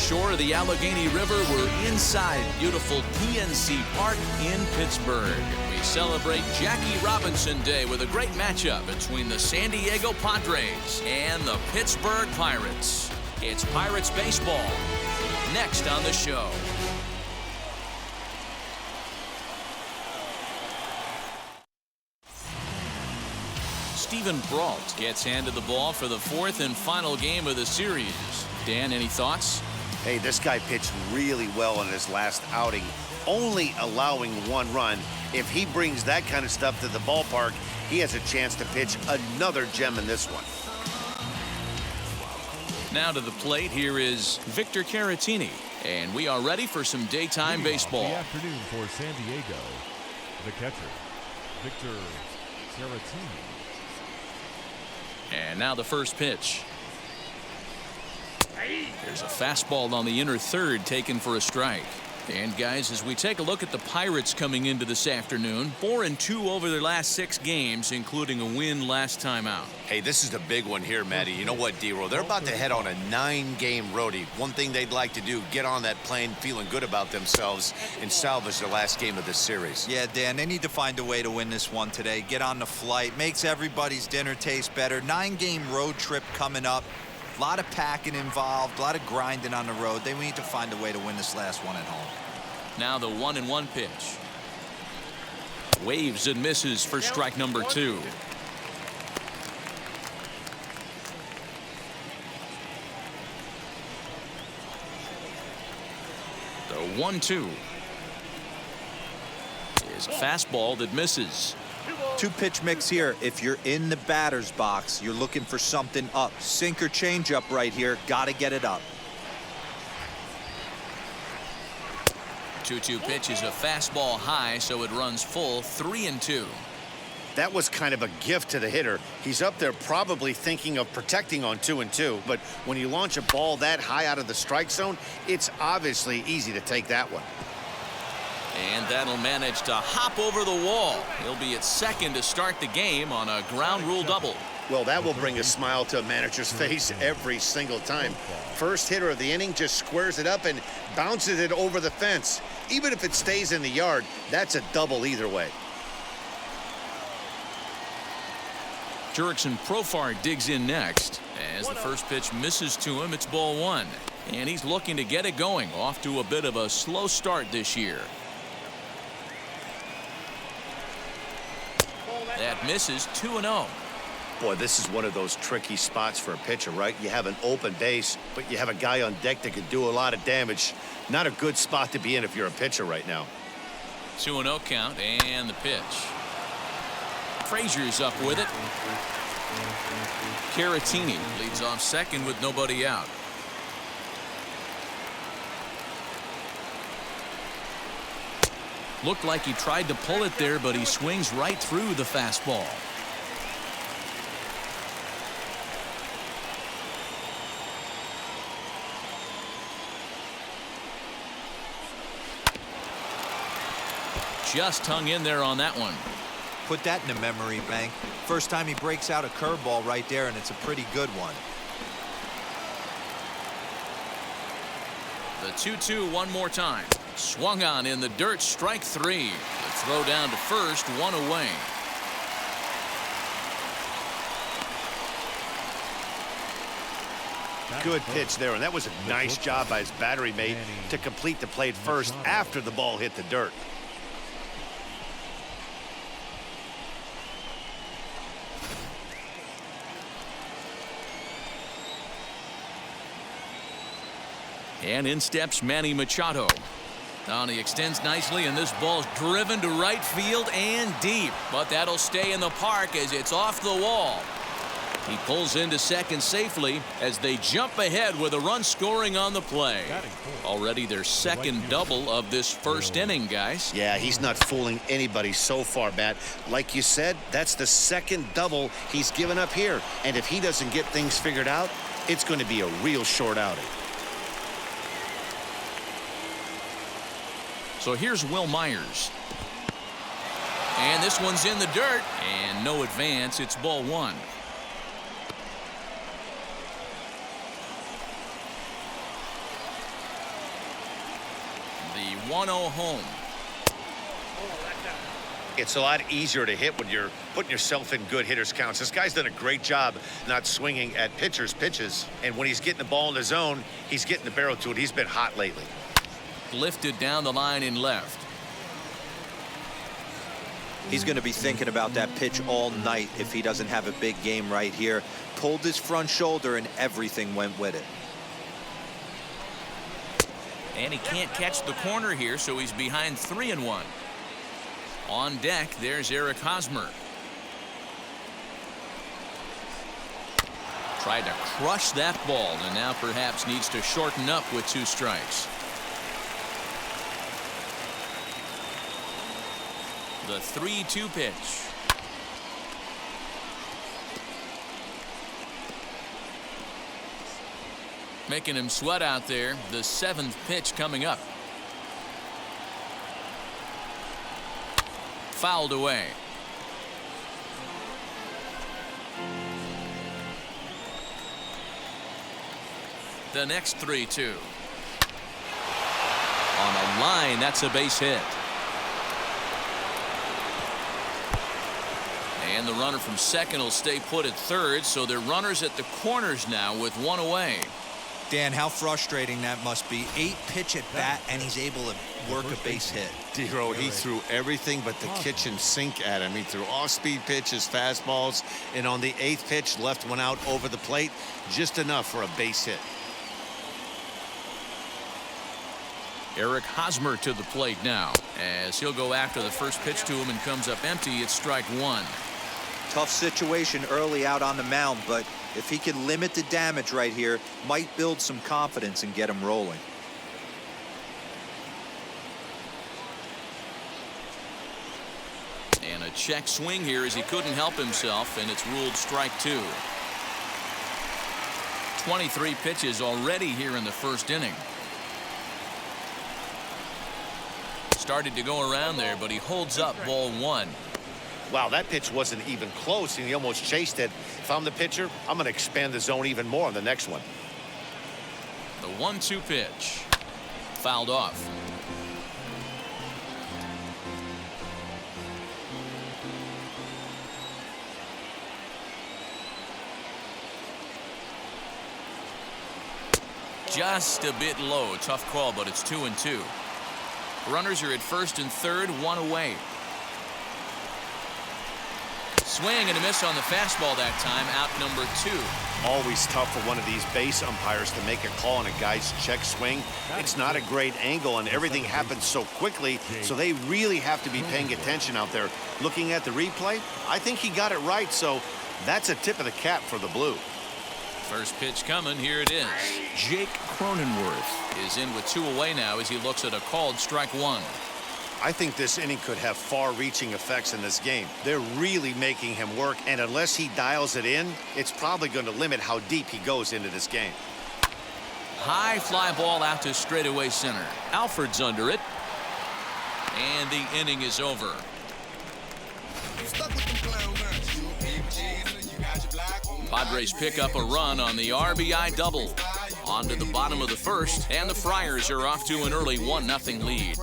shore of the Allegheny River. We're inside beautiful PNC Park in Pittsburgh. We celebrate Jackie Robinson Day with a great matchup between the San Diego Padres and the Pittsburgh Pirates. It's Pirates baseball next on the show. Steven Brault gets handed the ball for the fourth and final game of the series. Dan, any thoughts? Hey, this guy pitched really well in his last outing, only allowing 1 run. If he brings that kind of stuff to the ballpark, he has a chance to pitch another gem in this one. Now to the plate, here is Victor Caratini, and we are ready for some daytime baseball. Good afternoon for San Diego. The catcher, Victor Caratini. And now the first pitch. There's a fastball on the inner third taken for a strike. And guys, as we take a look at the Pirates coming into this afternoon, 4-2 over their last 6 games, including a win last time out. Hey, this is a big one here, Matty. You know what, D-Roll? They're about to head on a 9-game roadie. One thing they'd like to do, get on that plane feeling good about themselves and salvage the last game of this series. Yeah, Dan, they need to find a way to win this one today. Get on the flight. Makes everybody's dinner taste better. 9-game road trip coming up. A lot of packing involved, a lot of grinding on the road. They need to find a way to win this last one at home. Now the 1-1 pitch. Waves and misses for strike number 2. The 1-2 is a fastball that misses. 2-pitch mix here. If you're in the batter's box, you're looking for something up. Sinker changeup right here. Got to get it up. 2-2 pitch is a fastball high, so it runs full. 3-2. That was kind of a gift to the hitter. He's up there probably thinking of protecting on 2-2, but when you launch a ball that high out of the strike zone, it's obviously easy to take that one. And that'll manage to hop over the wall. He'll be at second to start the game on a ground rule double. Well, that will bring a smile to a manager's face every single time. First hitter of the inning just squares it up and bounces it over the fence. Even if it stays in the yard, that's a double either way. Jurickson Profar digs in next. As the first pitch misses to him, it's ball 1. And he's looking to get it going. Off to a bit of a slow start this year. That misses. 2-0. Boy, this is one of those tricky spots for a pitcher, right? You have an open base, but you have a guy on deck that can do a lot of damage. Not a good spot to be in if you're a pitcher right now. 2-0 count, and the pitch. Frazier's up with it. Caratini leads off second with nobody out. Looked like he tried to pull it there, but he swings right through the fastball. Just hung in there on that one. Put that in the memory bank. First time he breaks out a curveball right there, and it's a pretty good one. The 2-2 one more time. Swung on in the dirt, strike 3. The throw down to first, 1 away. Good pitch there, and that was a nice job by his battery mate to complete the play first after the ball hit the dirt. And in steps Manny Machado. Now he extends nicely, and this ball's driven to right field and deep. But that'll stay in the park as it's off the wall. He pulls into second safely as they jump ahead with a run scoring on the play. Already their second double of this first inning, guys. Yeah, he's not fooling anybody so far, Matt. Like you said, that's the second double he's given up here. And if he doesn't get things figured out, it's going to be a real short outing. So here's Will Myers. And this one's in the dirt. And no advance. It's ball 1. 1-0 home. It's a lot easier to hit when you're putting yourself in good hitters counts. This guy's done a great job not swinging at pitchers' pitches. And when he's getting the ball in the zone, he's getting the barrel to it. He's been hot lately. Lifted down the line in left. He's going to be thinking about that pitch all night if he doesn't have a big game right here. Pulled his front shoulder and everything went with it. And he can't catch the corner here, so he's behind 3-1. On deck, there's Eric Hosmer. Tried to crush that ball, and now perhaps needs to shorten up with 2 strikes. The 3-2 pitch. Making him sweat out there. The 7th pitch coming up. Fouled away. The next 3-2. On a line, that's a base hit. And the runner from second will stay put at third, so they're runners at the corners now with 1 away. Dan, how frustrating that must be. 8 pitch at bat, and he's able to work a base hit. D-Road, he threw everything but the kitchen sink at him. He threw off-speed pitches, fastballs, and on the 8th pitch, left one out over the plate, just enough for a base hit. Eric Hosmer to the plate now, as he'll go after the first pitch to him and comes up empty. It's strike 1. Tough situation early out on the mound, but if he can limit the damage right here, might build some confidence and get him rolling. And a check swing here as he couldn't help himself, and it's ruled strike 2. 23 pitches already here in the first inning. Started to go around there, but he holds up ball 1. Wow, that pitch wasn't even close, and he almost chased it. If I'm the pitcher, I'm going to expand the zone even more on the next one. The 1-2 pitch. Fouled off. Just a bit low. Tough call, but it's 2-2. Runners are at first and third, 1 away. Swing and a miss on the fastball that time. Out number 2. Always tough for one of these base umpires to make a call on a guy's check swing. It's not a great angle, and everything happens so quickly, so they really have to be paying attention out there. Looking at the replay, I think he got it right, so that's a tip of the cap for the Blue. First pitch coming. Here it is. Jake Cronenworth is in with 2 away now as he looks at a called strike 1. I think this inning could have far-reaching effects in this game. They're really making him work, and unless he dials it in, it's probably going to limit how deep he goes into this game. High fly ball out to straightaway center. Alford's under it. And the inning is over. Padres pick up a run on the RBI double. On to the bottom of the first, and the Friars are off to an early 1-0 lead.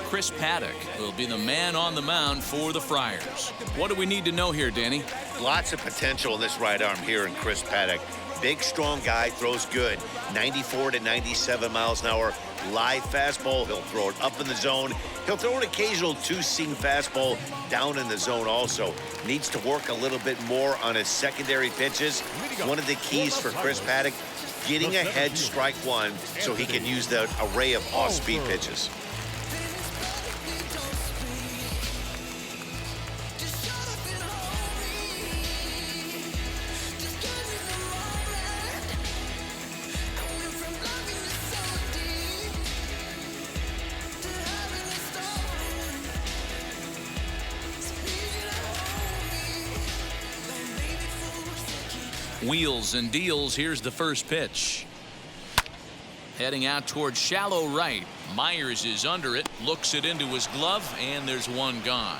Chris Paddock will be the man on the mound for the Friars. What do we need to know here, Danny? Lots of potential in this right arm here in Chris Paddock. Big, strong guy, throws good. 94 to 97 miles an hour. Live fastball. He'll throw it up in the zone. He'll throw an occasional 2-seam fastball down in the zone also. Needs to work a little bit more on his secondary pitches. One of the keys for Chris Paddock, getting ahead strike 1 so he can use the array of off-speed pitches. Wheels and deals. Here's the first pitch. Heading out towards shallow right. Myers is under it, looks it into his glove, and there's one gone.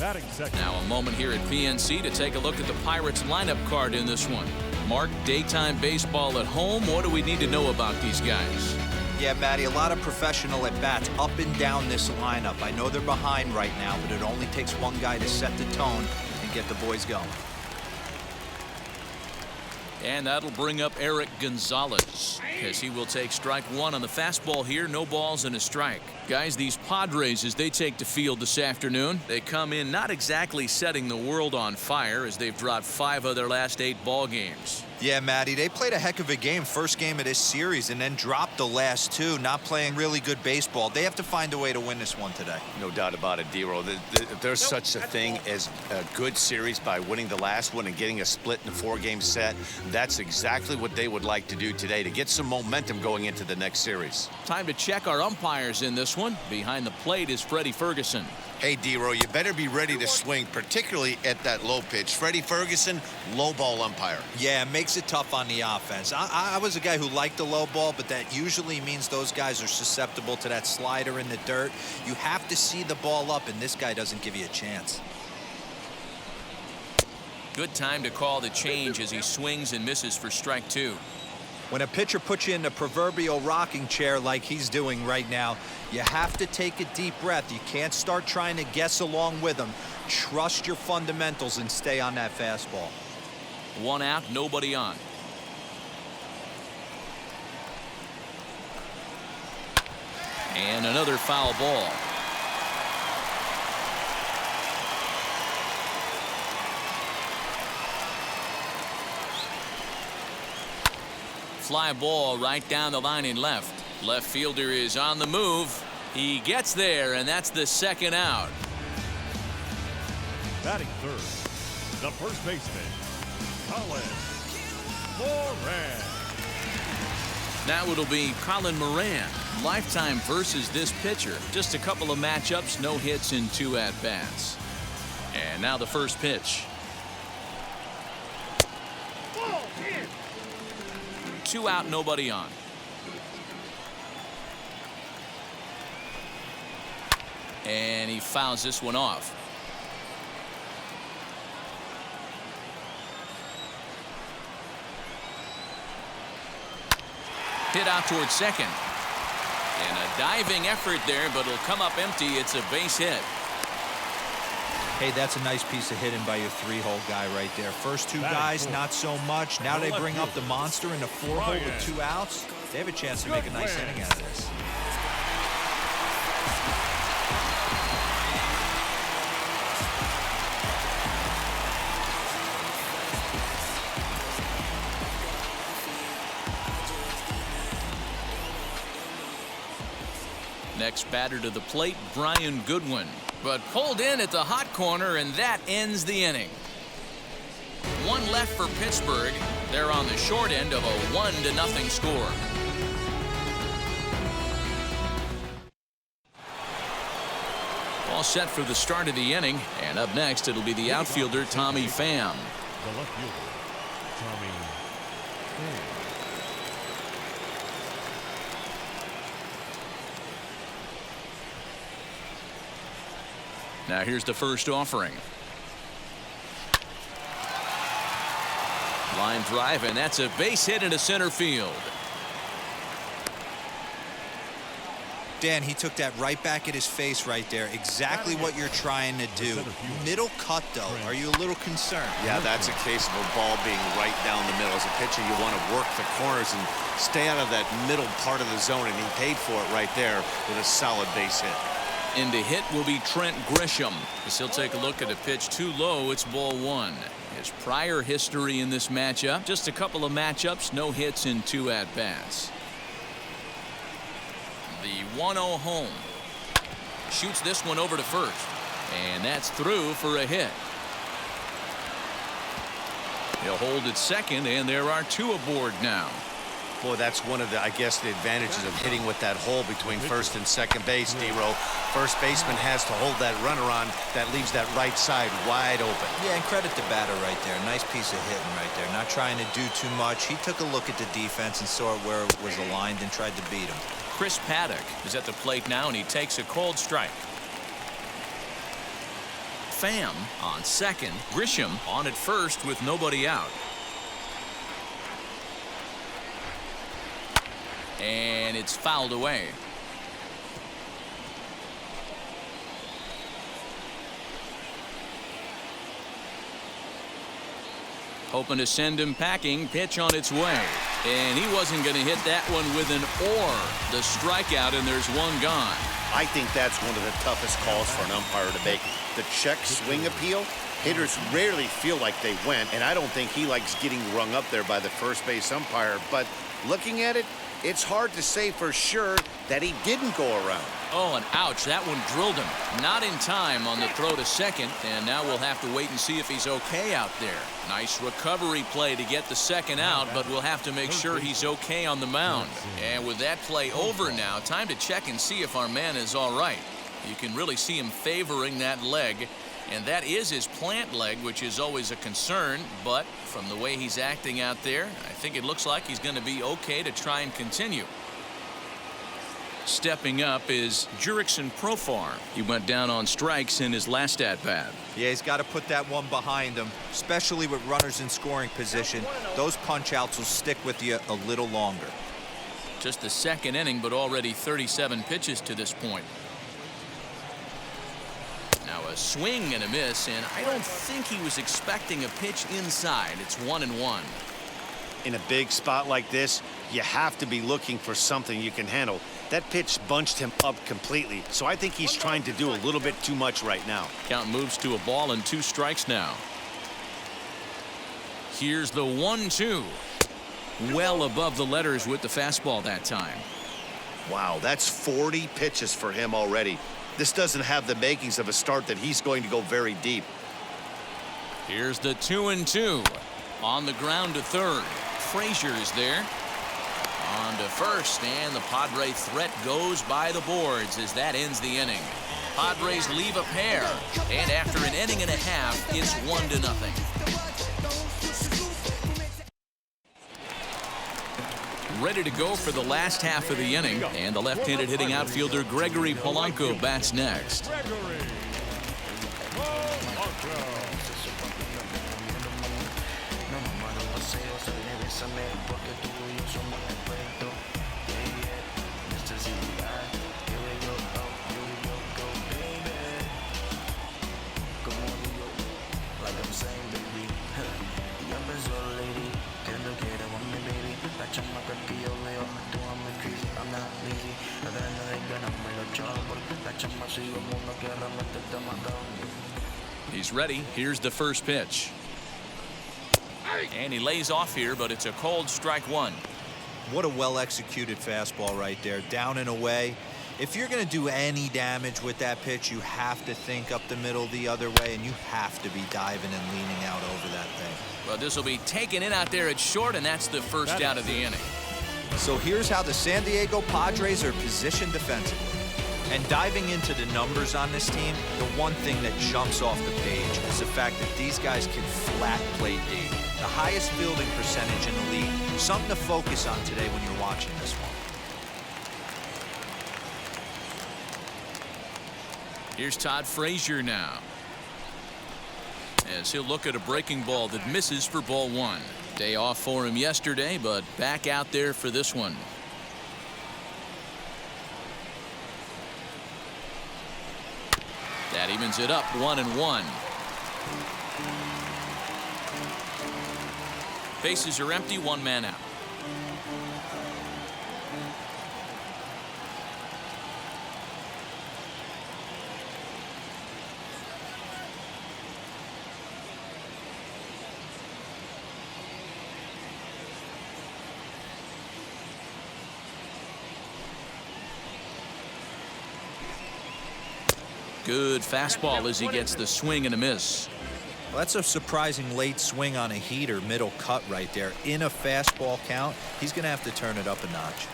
Batting second. Now a moment here at PNC to take a look at the Pirates lineup card in this one. Mark, daytime baseball at home. What do we need to know about these guys? Yeah, Matty, a lot of professional at-bats up and down this lineup. I know they're behind right now, but it only takes one guy to set the tone and get the boys going. And that'll bring up Eric Gonzalez, as he will take strike one on the fastball here. No balls and a strike. Guys, these Padres, as they take the field this afternoon, they come in not exactly setting the world on fire, as they've dropped 5 of their last 8 ball games. Yeah, Matty, they played a heck of a game, first game of this series, and then dropped the last 2, not playing really good baseball. They have to find a way to win this one today. No doubt about it, D-Roll. There's such a thing as a good series by winning the last one and getting a split in a 4-game set. That's exactly what they would like to do today to get some momentum going into the next series. Time to check our umpires in this one. Behind the plate is Freddie Ferguson. Hey, D-Roll, you better be ready to swing, particularly at that low pitch. Freddie Ferguson, low ball umpire. Yeah, it makes it tough on the offense. I was a guy who liked the low ball, but that usually means those guys are susceptible to that slider in the dirt. You have to see the ball up, and this guy doesn't give you a chance. Good time to call the change as he swings and misses for strike 2. When a pitcher puts you in the proverbial rocking chair like he's doing right now, you have to take a deep breath. You can't start trying to guess along with him. Trust your fundamentals and stay on that fastball. 1 out, nobody on. And another foul ball. Fly ball right down the line in left. Left fielder is on the move. He gets there, and that's the 2nd out. Batting third, the first baseman, Colin Moran. Now it'll be Colin Moran. Lifetime versus this pitcher. Just a couple of matchups, no hits in 2 at-bats. And now the first pitch. 2 out, nobody on. And he fouls this one off. Hit out towards second. And a diving effort there, but it'll come up empty. It's a base hit. Hey, that's a nice piece of hitting by your 3-hole guy right there. First 2 guys, not so much. Now they bring up the monster in the 4-hole with 2 outs. They have a chance to make a nice inning out of this. Next batter to the plate, Brian Goodwin. But pulled in at the hot corner, and that ends the inning. 1 left for Pittsburgh. They're on the short end of a 1-0 score. All set for the start of the inning. And up next, it'll be the outfielder, Tommy Pham. The left fielder, Tommy Pham. Now here's the first offering. Line drive, and that's a base hit into center field. Dan, he took that right back at his face right there. Exactly what you're trying to do. Middle cut, though. Are you a little concerned? Yeah, that's a case of a ball being right down the middle. As a pitcher, you want to work the corners and stay out of that middle part of the zone, and he paid for it right there with a solid base hit. In to hit will be Trent Grisham. As he'll take a look at a pitch too low. It's ball 1. His prior history in this matchup, just a couple of matchups, no hits in 2 at-bats. The 1-0 home. Shoots this one over to first. And that's through for a hit. He'll hold at second, and there are 2 aboard now. Boy, that's one of the, I guess, the advantages of hitting with that hole between first and second base, D-Roll. First baseman has to hold that runner on. That leaves that right side wide open. Yeah, and credit the batter right there. Nice piece of hitting right there. Not trying to do too much. He took a look at the defense and saw where it was aligned and tried to beat him. Chris Paddock is at the plate now, and he takes a cold strike. Pham on second. Grisham on at first with nobody out. And it's fouled away. Hoping to send him packing. Pitch on its way. And he wasn't going to hit that one with an or. The strikeout, and there's one gone. I think that's one of the toughest calls for an umpire to make. The check swing appeal, hitters rarely feel like they went, and I don't think he likes getting rung up there by the first base umpire. But looking at it, it's hard to say for sure that he didn't go around. Oh, and ouch, that one drilled him. Not in time on the throw to second, and now we'll have to wait and see if he's okay out there. Nice recovery play to get the second out, but we'll have to make sure he's okay on the mound. And with that play over now, time to check and see if our man is all right. You can really see him favoring that leg, and that is his plant leg, which is always a concern, but from the way he's acting out there, I think it looks like he's going to be okay to try and continue. Stepping up is Jurickson Profar. He went down on strikes in his last at-bat. Yeah, he's got to put that one behind him, especially with runners in scoring position. Those punch-outs will stick with you a little longer. Just the second inning, but already 37 pitches to this point. Now a swing and a miss, and I don't think he was expecting a pitch inside. It's 1-1. In a big spot like this, you have to be looking for something you can handle. That pitch bunched him up completely, so I think he's trying to do a little bit too much right now. Count moves to a ball and 2 strikes now. Here's the 1-2. Well above the letters with the fastball that time. Wow, that's 40 pitches for him already. This doesn't have the makings of a start that he's going to go very deep. Here's the 2-2. On the ground to third. Frazier is there. On to first, and the Padre threat goes by the boards as that ends the inning. Padres leave a pair, and after an inning and a half, it's 1-0. Ready to go for the last half of the inning, and the left-handed hitting outfielder Gregory Polanco bats next. He's ready. Here's the first pitch. And he lays off here, but it's a cold strike one. What a well-executed fastball right there, down and away. If you're going to do any damage with that pitch, you have to think up the middle the other way, and you have to be diving and leaning out over that thing. Well, this will be taken in out there at short, and that's the first out of the inning. So here's how the San Diego Padres are positioned defensively. And diving into the numbers on this team, the one thing that jumps off the page is the fact that these guys can flat play D. The highest fielding percentage in the league. Something to focus on today when you're watching this one. Here's Todd Frazier now, as he'll look at a breaking ball that misses for ball 1. Day off for him yesterday, but back out there for this one. That evens it up 1-1. Bases are empty, 1 man out. Good fastball as he gets the swing and a miss. Well, that's a surprising late swing on a heater, middle cut right there. In a fastball count, he's going to have to turn it up a notch.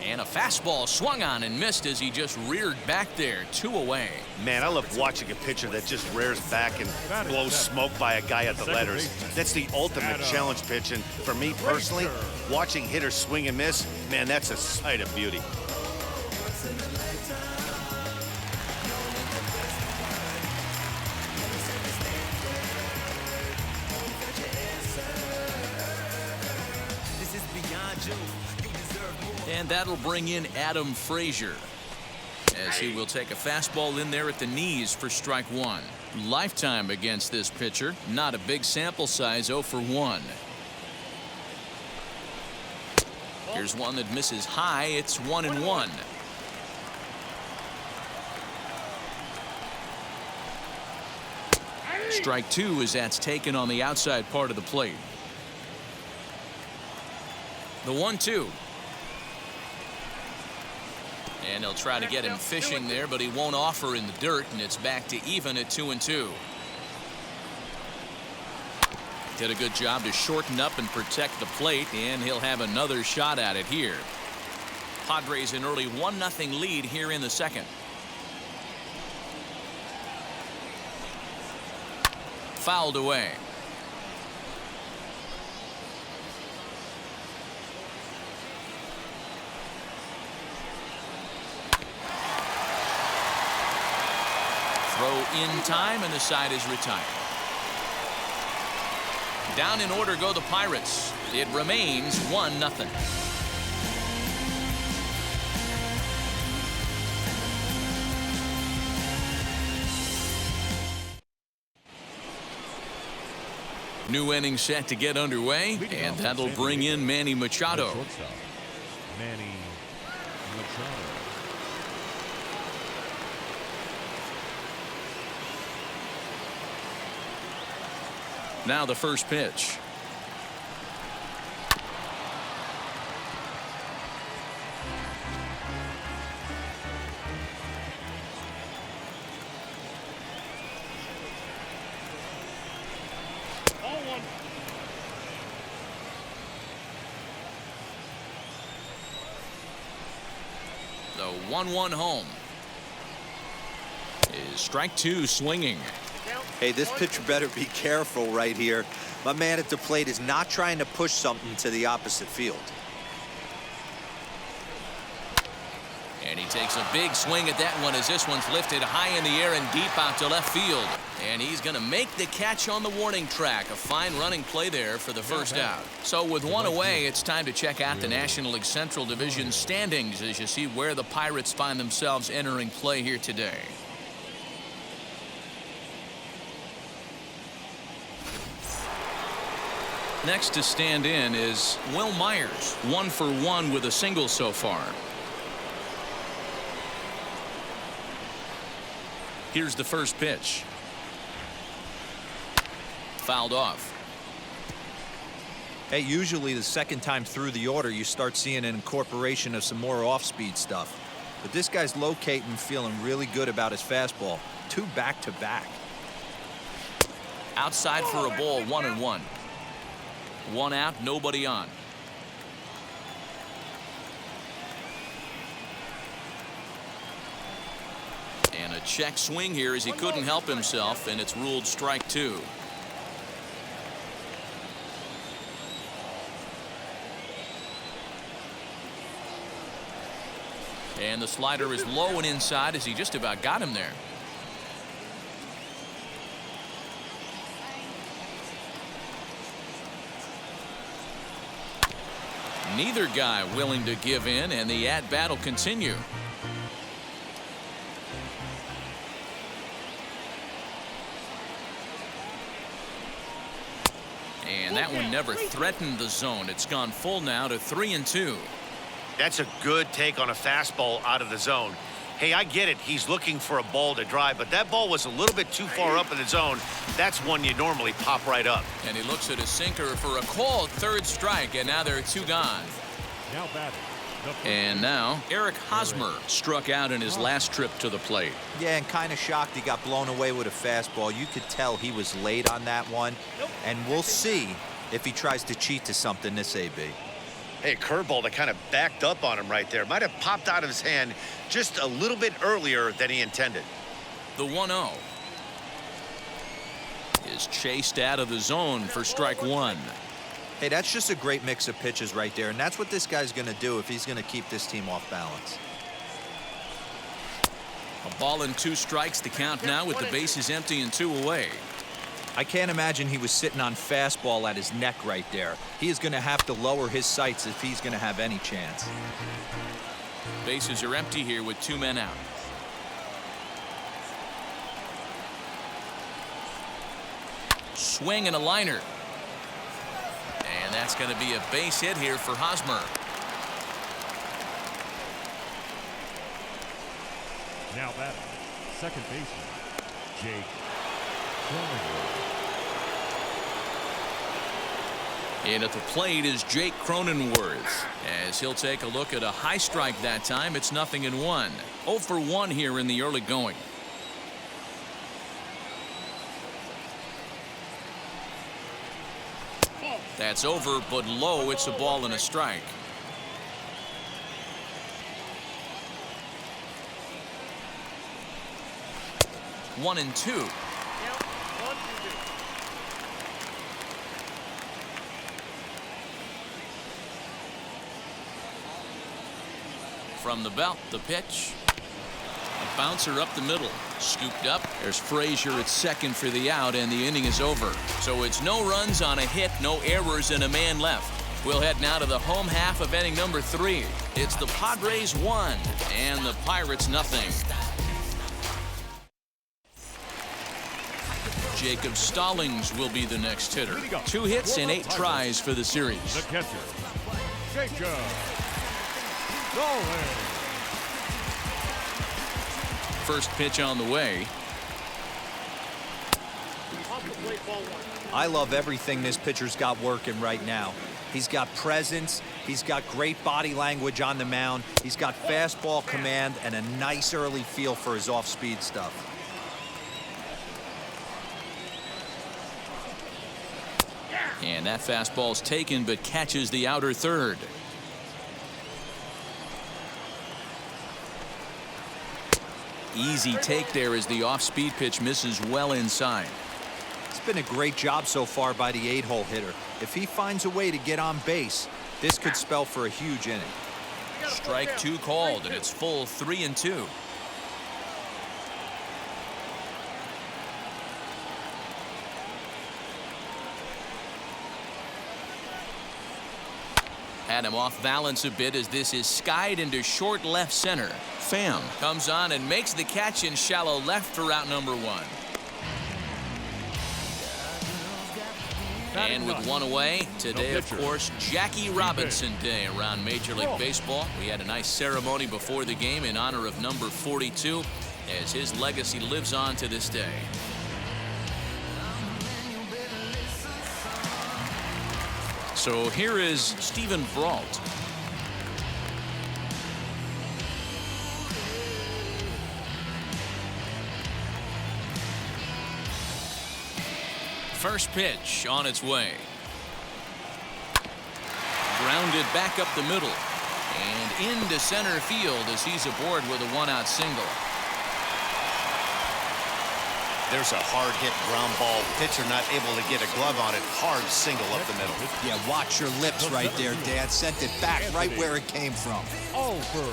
And a fastball swung on and missed as he just reared back there. 2 away. Man, I love watching a pitcher that just rears back and blows smoke by a guy at the letters. That's the ultimate challenge pitch. And for me personally, watching hitters swing and miss, man, that's a sight of beauty. And that'll bring in Adam Frazier, as he will take a fastball in there at the knees for strike 1. Lifetime against this pitcher. Not a big sample size, 0 for 1. Here's one that misses high. It's 1-1. Strike 2 as that's taken on the outside part of the plate. The 1-2. And they'll try to get him fishing there, but he won't offer in the dirt, and it's back to even at 2-2. Did a good job to shorten up and protect the plate, and he'll have another shot at it here. Padres an early 1-0 lead here in the second. Fouled away. Throw in time, and the side is retired. Down in order go the Pirates. It remains 1-0. New inning set to get underway, and that'll bring in Manny Machado. Manny Machado. Now the first pitch. The 1-1 home is strike 2 swinging. Hey, this pitcher better be careful right here. My man at the plate is not trying to push something to the opposite field. And he takes a big swing at that one as this one's lifted high in the air and deep out to left field. And he's going to make the catch on the warning track. A fine running play there for the first out. So with one away, it's time to check out the National League Central Division standings as you see where the Pirates find themselves entering play here today. Next to stand in is Will Myers, 1 for 1 with a single so far. Here's the first pitch. Fouled off. Hey, usually the second time through the order you start seeing an incorporation of some more off-speed stuff. But this guy's locating, feeling really good about his fastball. 2 back-to-back. Outside for a ball, 1-1. 1 out, nobody on. And a check swing here as he couldn't help himself, and it's ruled strike 2. And the slider is low and inside as he just about got him there. Neither guy willing to give in, and the at-bat will continue. And that one never threatened the zone. It's gone full now to 3-2. That's a good take on a fastball out of the zone. Hey, I get it. He's looking for a ball to drive, but that ball was a little bit too far up in the zone. That's one you normally pop right up. And he looks at his sinker for a called third strike, and now there are 2 gone. Now batting. And now Eric Hosmer struck out in his last trip to the plate. Yeah, and kind of shocked he got blown away with a fastball. You could tell he was late on that one. And we'll see if he tries to cheat to something this AB. Hey, curveball that kind of backed up on him right there. Might have popped out of his hand just a little bit earlier than he intended. The 1-0 is chased out of the zone for strike one. Hey, that's just a great mix of pitches right there, and that's what this guy's going to do if he's going to keep this team off balance. A ball and 2 strikes to count now with the bases empty and 2 away. I can't imagine he was sitting on fastball at his neck right there. He is going to have to lower his sights if he's going to have any chance. Bases are empty here with 2 men out. Swing and a liner. And that's going to be a base hit here for Hosmer. Now batting, second baseman, Jake Cronenworth. And at the plate is Jake Cronenworth. As he'll take a look at a high strike that time, it's 0-1. 0 for 1 here in the early going. That's over, but low. It's a ball and a strike. One and 2. From the belt, the pitch. A bouncer up the middle. Scooped up. There's Frazier at second for the out, and the inning is over. So it's no runs on a hit, no errors, and a man left. We'll head now to the home half of inning number 3. It's the Padres 1 and the Pirates 0. Jacob Stallings will be the next hitter. 2 hits and 8 tries for the series. The catcher, Jacob Stallings. First pitch on the way. I love everything this pitcher's got working right now. He's got presence. He's got great body language on the mound. He's got fastball command and a nice early feel for his off-speed stuff. And that fastball's taken, but catches the outer third. Easy take there as the off-speed pitch misses well inside. It's been a great job so far by the 8-hole hitter. If he finds a way to get on base, this could spell for a huge inning. Strike 2 called, and it's full 3-2. Had him off balance a bit as this is skied into short left center. Pham comes on and makes the catch in shallow left for out number 1. And with 1 away, today, of course, Jackie Robinson Day around Major League Baseball. We had a nice ceremony before the game in honor of number 42 as his legacy lives on to this day. So here is Stephen Brault. First pitch on its way. Grounded back up the middle and into center field as he's aboard with a 1-out single. There's a hard-hit ground ball. Pitcher not able to get a glove on it. Hard single up the middle. Yeah, watch your lips right there, Dad. Sent it back right where it came from. Over.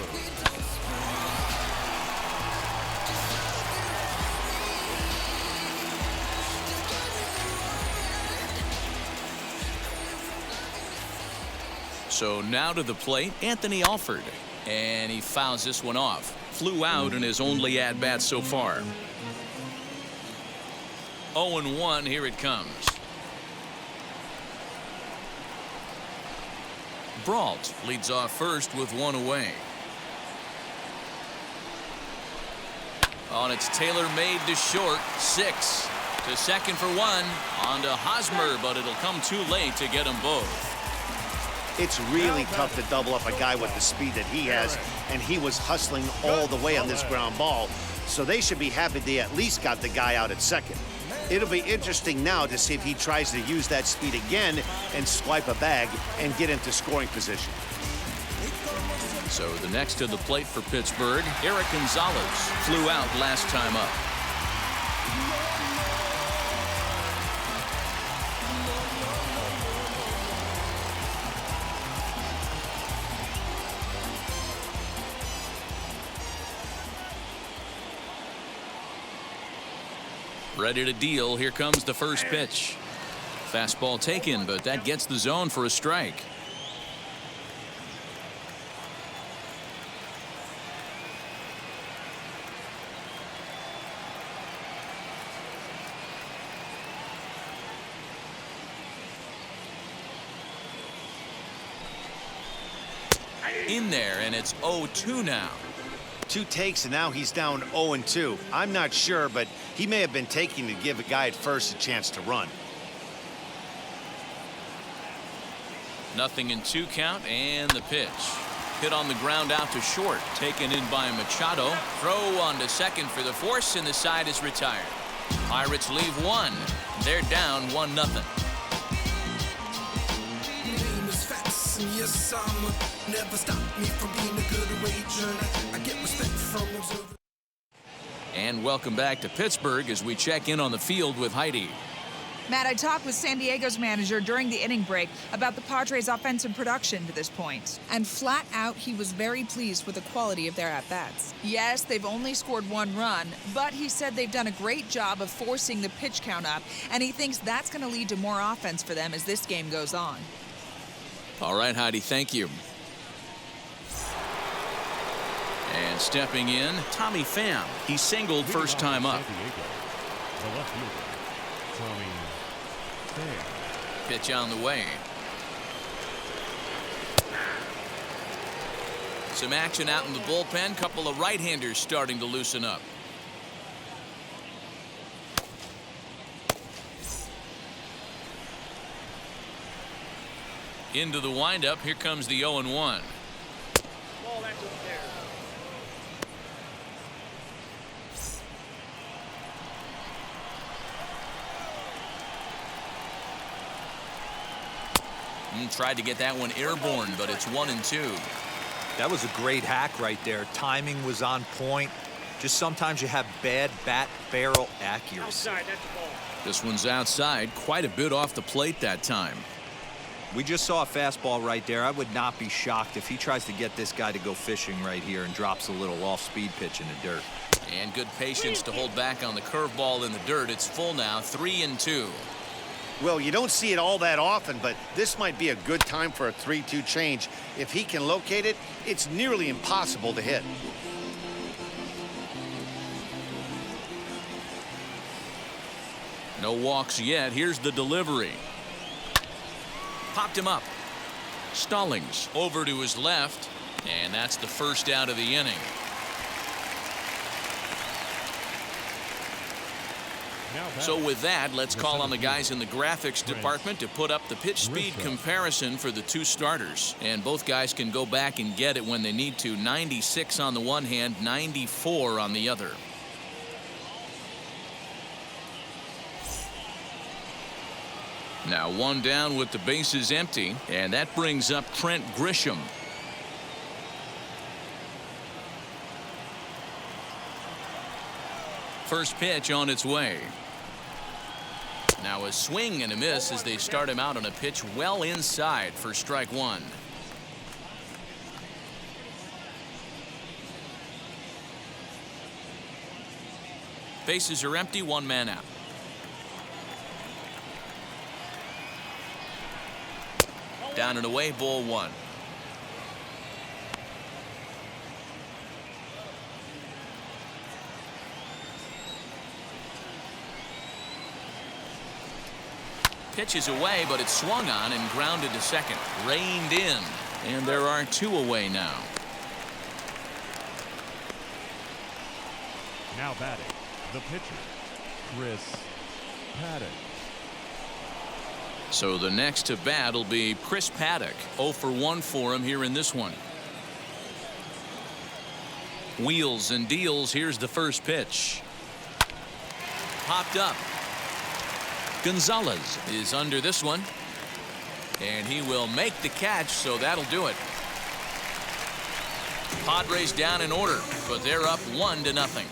So now to the plate, Anthony Alford. And he fouls this one off. Flew out in his only at-bat so far. 0-1, here it comes. Brault leads off first with 1 away. On its Taylor made to short, 6. To second for 1. On to Hosmer, but it'll come too late to get them both. It's really tough to double up a guy with the speed that he has, and he was hustling all the way on this ground ball. So they should be happy they at least got the guy out at second. It'll be interesting now to see if he tries to use that speed again and swipe a bag and get into scoring position. So the next to the plate for Pittsburgh, Eric Gonzalez flew out last time up. Ready to deal. Here comes the first pitch. Fastball taken, but that gets the zone for a strike. In there, and it's 0-2 now. 2 takes, and now he's down 0-2. I'm not sure, but he may have been taking to give a guy at first a chance to run. 0-2 count, and the pitch. Hit on the ground out to short. Taken in by Machado. Throw on to second for the force, and the side is retired. Pirates leave 1. They're down 1-0. Yes, I'm never stop me from being a good wager. I get respect from observers. And welcome back to Pittsburgh as we check in on the field with Heidi. Matt, I talked with San Diego's manager during the inning break about the Padres' offensive production to this point. And flat out, he was very pleased with the quality of their at-bats. Yes, they've only scored 1 run, but he said they've done a great job of forcing the pitch count up, and he thinks that's going to lead to more offense for them as this game goes on. All right, Heidi, thank you. And stepping in, Tommy Pham. He singled first time up. The left fielder, Tommy Pham. Pitch on the way. Some action out in the bullpen. Couple of right-handers starting to loosen up. Into the windup. Here comes the 0-1. Tried to get that one airborne, but it's 1-2. That was a great hack right there. Timing was on point. Just sometimes you have bad bat barrel accuracy. Outside, that's the ball. This one's outside, quite a bit off the plate that time. We just saw a fastball right there. I would not be shocked if he tries to get this guy to go fishing right here and drops a little off-speed pitch in the dirt. And good patience to hold back on the curveball in the dirt. It's full now, 3-2. Well, you don't see it all that often, but this might be a good time for a 3-2 change. If he can locate it, it's nearly impossible to hit. No walks yet. Here's the delivery. Popped him up. Stallings over to his left, and that's the first out of the inning. So with that, let's call on the guys in the graphics department to put up the pitch speed comparison for the 2 starters. And both guys can go back and get it when they need to. 96 on the one hand, 94 on the other. Now 1 down with the bases empty, and that brings up Trent Grisham. First pitch on its way. Now a swing and a miss as they start him out on a pitch well inside for strike 1. Bases are empty, 1 man out. Down and away, ball 1. Pitch is away, but it's swung on and grounded to second. Reined in, and there are 2 away now. Now batting, the pitcher, Chris Paddock. So the next to bat will be Chris Paddock. 0 for 1 for him here in this one. Wheels and deals. Here's the first pitch. Popped up. Gonzalez is under this one. And he will make the catch, so that'll do it. Padres down in order, but they're up 1-0.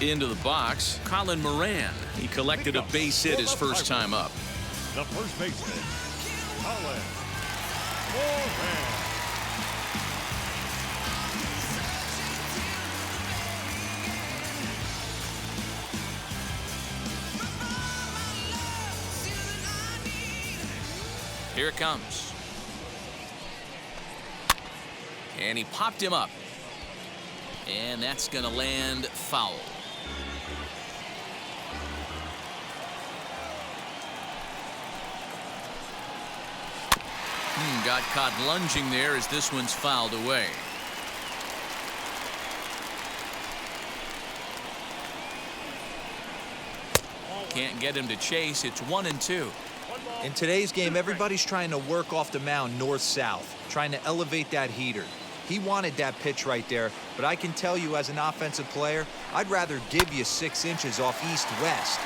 Into the box, Colin Moran. He collected a base hit his first time up. The first baseman, Colin Moran. Here it comes. And he popped him up. And that's going to land foul. Got caught lunging there as this one's fouled away. Can't get him to chase. It's 1-2. In today's game, everybody's trying to work off the mound north-south, trying to elevate that heater. He wanted that pitch right there, but I can tell you as an offensive player, I'd rather give you 6 inches off east-west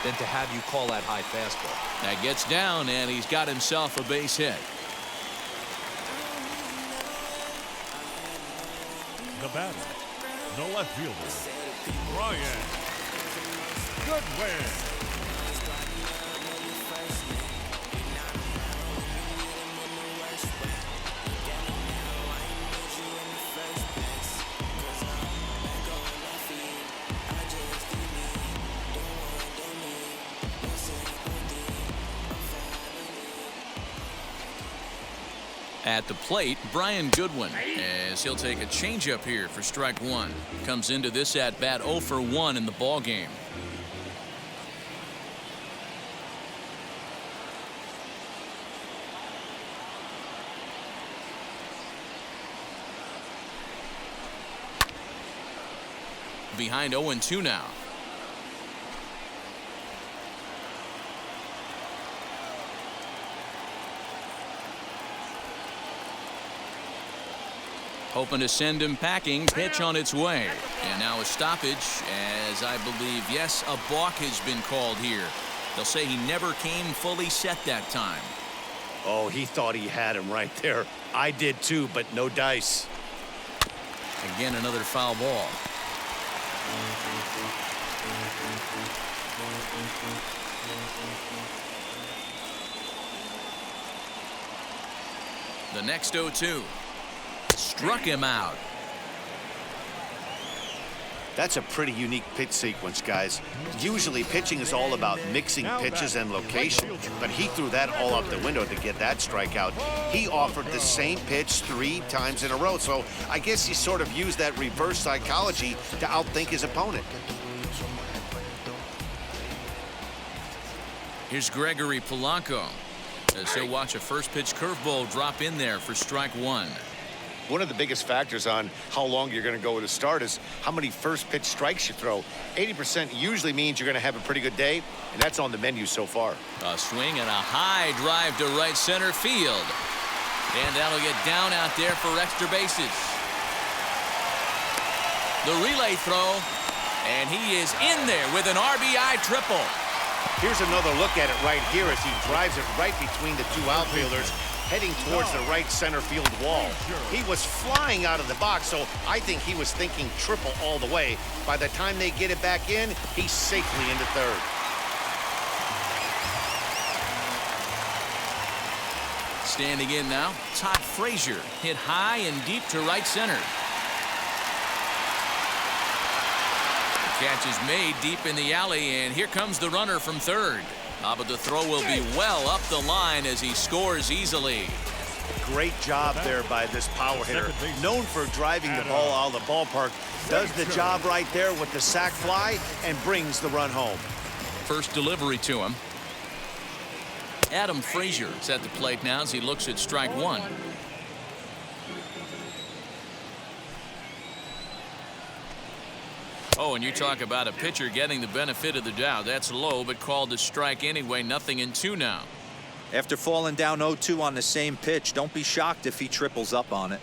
than to have you call that high fastball. That gets down, and he's got himself a base hit. The batter, the left fielder, Brian Goodwin. At the plate, Brian Goodwin, as he'll take a changeup here for strike 1. Comes into this at bat 0 for 1 in the ball game. Behind 0-2 now. Hoping to send him packing. Pitch on its way. And now a stoppage as I believe, yes, a balk has been called here. They'll say he never came fully set that time. Oh, he thought he had him right there. I did too, but no dice. Again, another foul ball. The next 0-2. Struck him out. That's a pretty unique pitch sequence, guys. Usually pitching is all about mixing pitches and location, but he threw that all out the window to get that strikeout. He offered the same pitch 3 times in a row, so I guess he sort of used that reverse psychology to outthink his opponent. Here's Gregory Polanco as he'll watch a first pitch curveball drop in there for strike 1. One of the biggest factors on how long you're going to go with a start is how many first pitch strikes you throw. 80% usually means you're going to have a pretty good day, and that's on the menu so far. A swing and a high drive to right center field. And that'll get down out there for extra bases. The relay throw, and he is in there with an RBI triple. Here's another look at it right here as he drives it right between the 2 outfielders, heading towards the right center field wall. He was flying out of the box, so I think he was thinking triple all the way. By the time they get it back in, he's safely into third. Standing in now, Todd Frazier hit high and deep to right center. The catch is made deep in the alley, and here comes the runner from third. But the throw will be well up the line as he scores easily. Great job there by this power hitter. Known for driving the ball out of the ballpark. Does the job right there with the sac fly and brings the run home. First delivery to him. Adam Frazier is at the plate now as he looks at strike 1. Oh, and you talk about a pitcher getting the benefit of the doubt. That's low, but called a strike anyway. 0-2 now. After falling down 0-2 on the same pitch, don't be shocked if he triples up on it.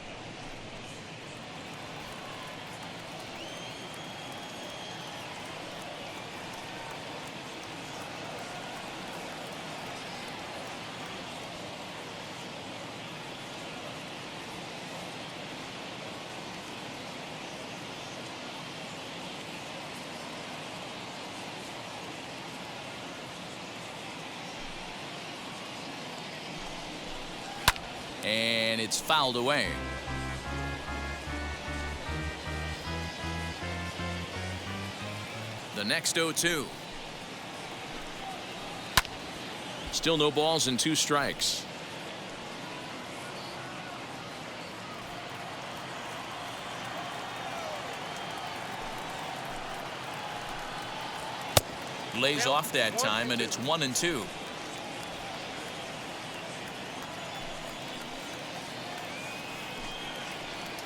And it's fouled away. The next 0-2. Still no balls and 2 strikes. Lays off that time, and it's 1-2.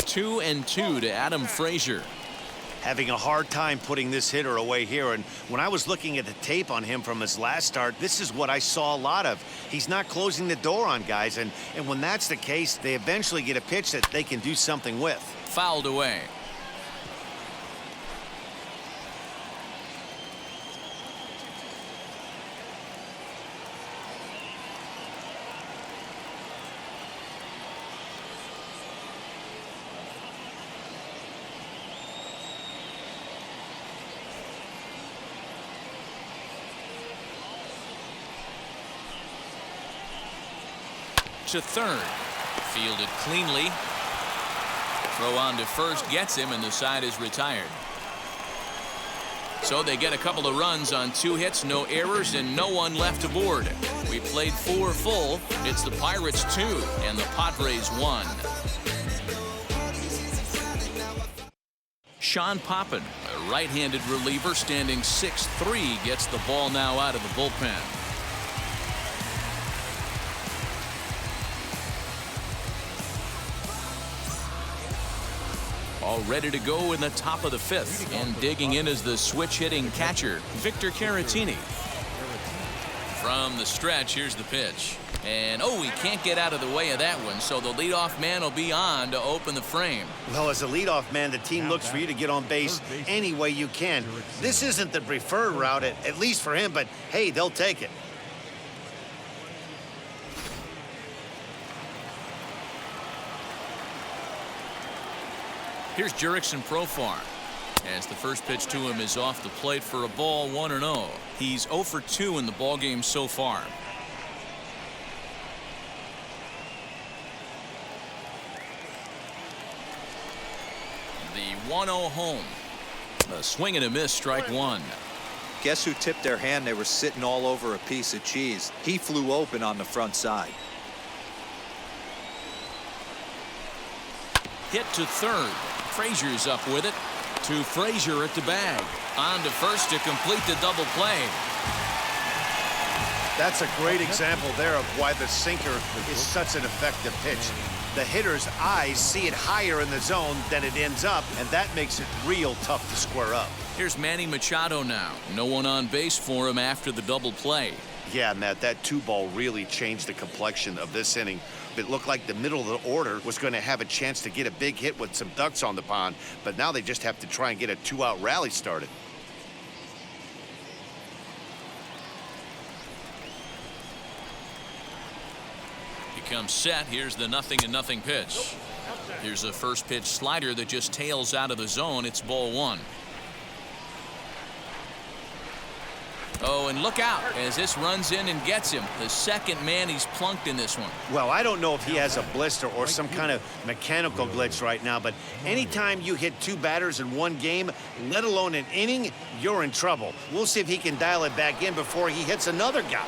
2-2 to Adam Frazier. Having a hard time putting this hitter away here, and when I was looking at the tape on him from his last start, this is what I saw a lot of. He's not closing the door on guys, and when that's the case, they eventually get a pitch that they can do something with. Fouled away. To third. Fielded cleanly. Throw on to first gets him, and the side is retired. So they get a couple of runs on 2 hits, no errors, and no one left aboard. We played 4 full. It's the Pirates 2 and the Padres 1. Sean Poppin, a right-handed reliever standing 6'3", gets the ball now out of the bullpen. All ready to go in the top of the 5th, and digging in is the switch-hitting catcher, Victor Caratini. From the stretch, here's the pitch. And, he can't get out of the way of that one, so the leadoff man will be on to open the frame. Well, as a leadoff man, the team looks for you to get on base any way you can. This isn't the preferred route, at least for him, but, hey, they'll take it. Here's Jurickson Profar, as the first pitch to him is off the plate for a ball, 1-0. He's 0 for 2 in the ballgame so far. The 1-0 home. A swing and a miss, strike 1. Guess who tipped their hand? They were sitting all over a piece of cheese. He flew open on the front side. Hit to third. Frazier's up with it. To Frazier at the bag. On to first to complete the double play. That's a great example there of why the sinker is such an effective pitch. The hitter's eyes see it higher in the zone than it ends up, and that makes it real tough to square up. Here's Manny Machado now. No one on base for him after the double play. Yeah, Matt, that 2-ball really changed the complexion of this inning. It looked like the middle of the order was going to have a chance to get a big hit with some ducks on the pond, but now they just have to try and get a 2-out rally started. He comes set. Here's the 0-0 pitch. Here's a first pitch slider that just tails out of the zone. It's ball 1. Oh, and look out as this runs in and gets him. The second man he's plunked in this one. Well, I don't know if he has a blister or some kind of mechanical glitch right now, but anytime you hit 2 batters in one game, let alone an inning, you're in trouble. We'll see if he can dial it back in before he hits another guy.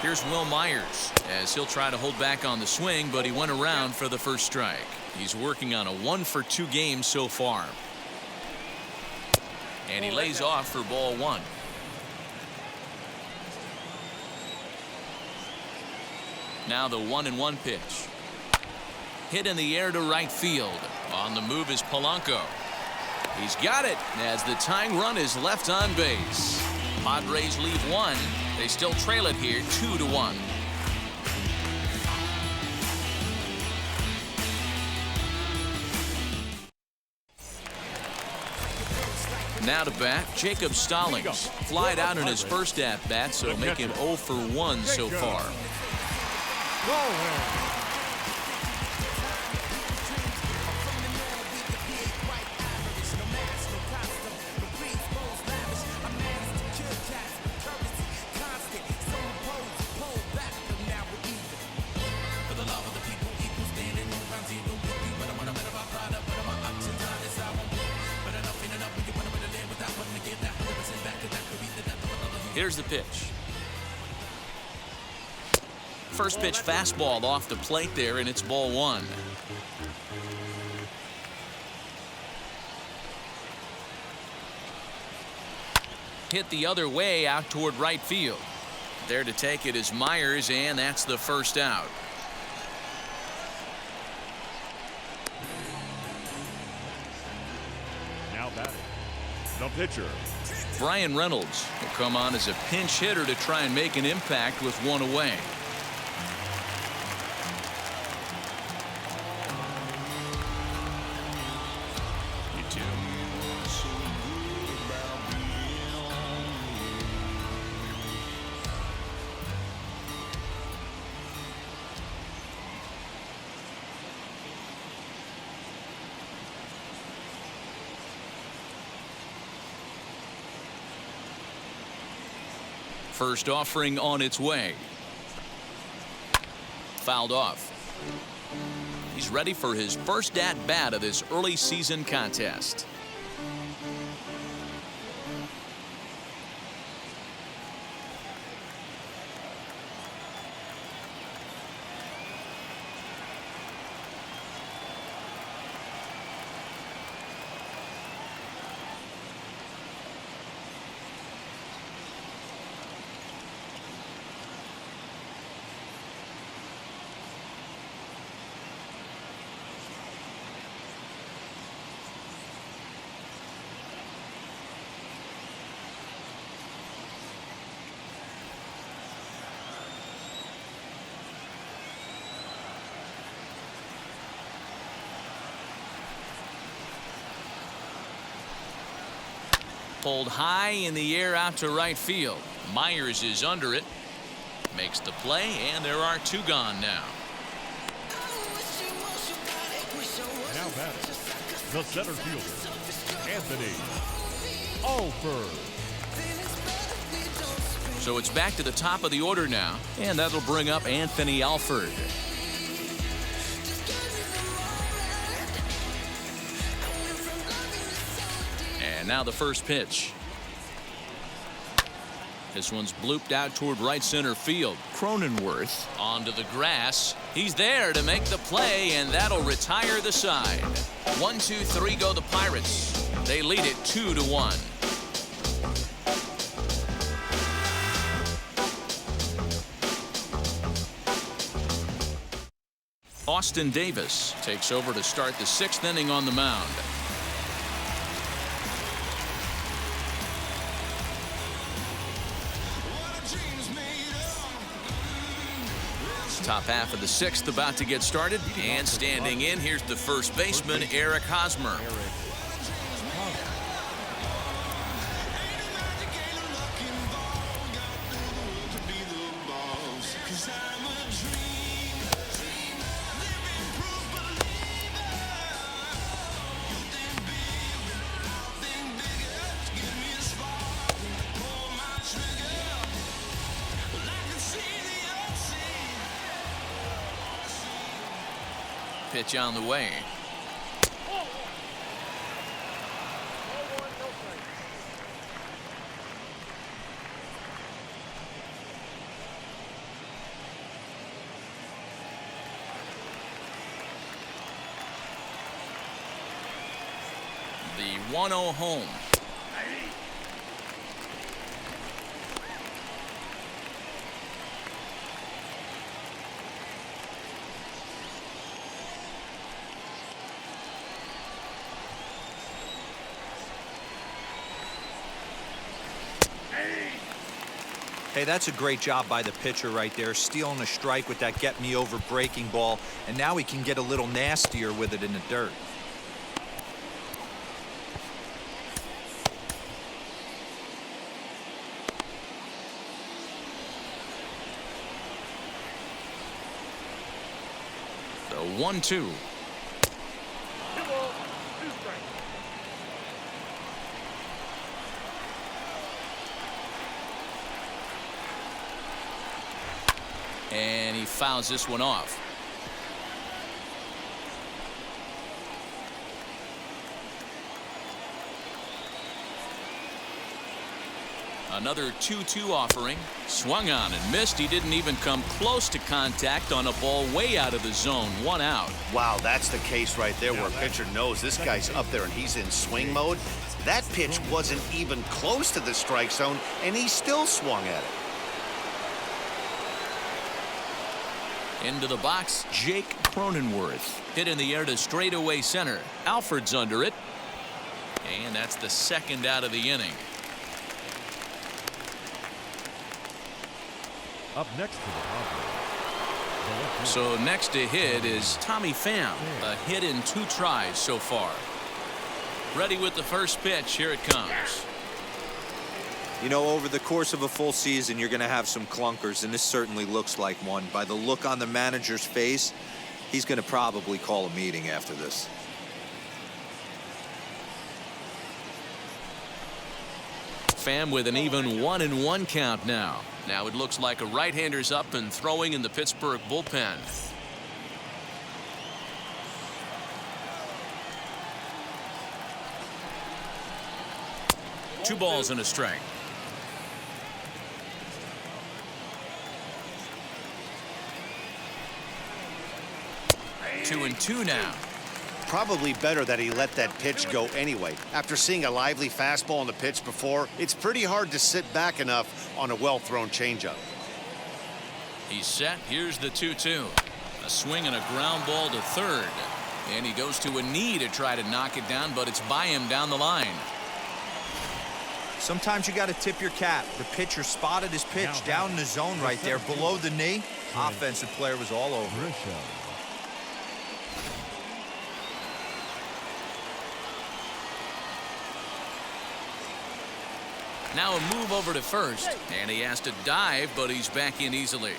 Here's Will Myers as he'll try to hold back on the swing, but he went around for the first strike. He's working on a 1 for 2 game so far. And he lays off for ball 1. Now the 1-1 pitch. Hit in the air to right field. On the move is Polanco. He's got it as the tying run is left on base. Padres leave 1. They still trail it here 2-1. Now to bat, Jacob Stallings. Flied out in his first at-bat, so making 0 for 1 so far. Here's the pitch. First pitch fastball off the plate there, and it's ball 1. Hit the other way out toward right field. There to take it is Myers, and that's the first out. Now batting, the pitcher. Brian Reynolds will come on as a pinch hitter to try and make an impact with 1 away. First offering on its way. Fouled off. He's ready for his first at-bat of this early season contest. Pulled high in the air out to right field. Myers is under it. Makes the play, and there are 2 gone now. Now batting, the center fielder, Anthony Alford. So it's back to the top of the order now, and that'll bring up Anthony Alford. And now the first pitch. This one's blooped out toward right center field. Cronenworth onto the grass. He's there to make the play, and that'll retire the side. 1-2-3 go the Pirates. They lead it 2-1. Austin Davis takes over to start the 6th inning on the mound. Top half of the 6th about to get started, and standing in, here's the first baseman, Eric Hosmer. Pitch on the way. The 1-0 home. Hey, that's a great job by the pitcher right there, stealing a strike with that get-me-over breaking ball, and now he can get a little nastier with it in the dirt. The 1-2. And he fouls this one off. Another 2-2 offering. Swung on and missed. He didn't even come close to contact on a ball way out of the zone. 1 out. Wow, that's the case right there where a pitcher knows this guy's up there and he's in swing mode. That pitch wasn't even close to the strike zone, and he still swung at it. Into the box, Jake Cronenworth. Hit in the air to straightaway center. Alford's under it. And that's the second out of the inning. Up next to the Padres. So next to hit is Tommy Pham. A hit in 2 tries so far. Ready with the first pitch. Here it comes. You know, over the course of a full season, you're going to have some clunkers, and this certainly looks like one. By the look on the manager's face, he's going to probably call a meeting after this. Pham with an even 1-1 count now. Now it looks like a right-hander's up and throwing in the Pittsburgh bullpen. Two balls and a strike. 2-2 now. Probably better that he let that pitch go anyway. After seeing a lively fastball on the pitch before, it's pretty hard to sit back enough on a well-thrown changeup. He's set. Here's the 2-2. A swing and a ground ball to third. And he goes to a knee to try to knock it down, but it's by him down the line. Sometimes you got to tip your cap. The pitcher spotted his pitch down in the zone right there below the knee. Offensive player was all over it. Now a move over to first, and he has to dive, but he's back in easily.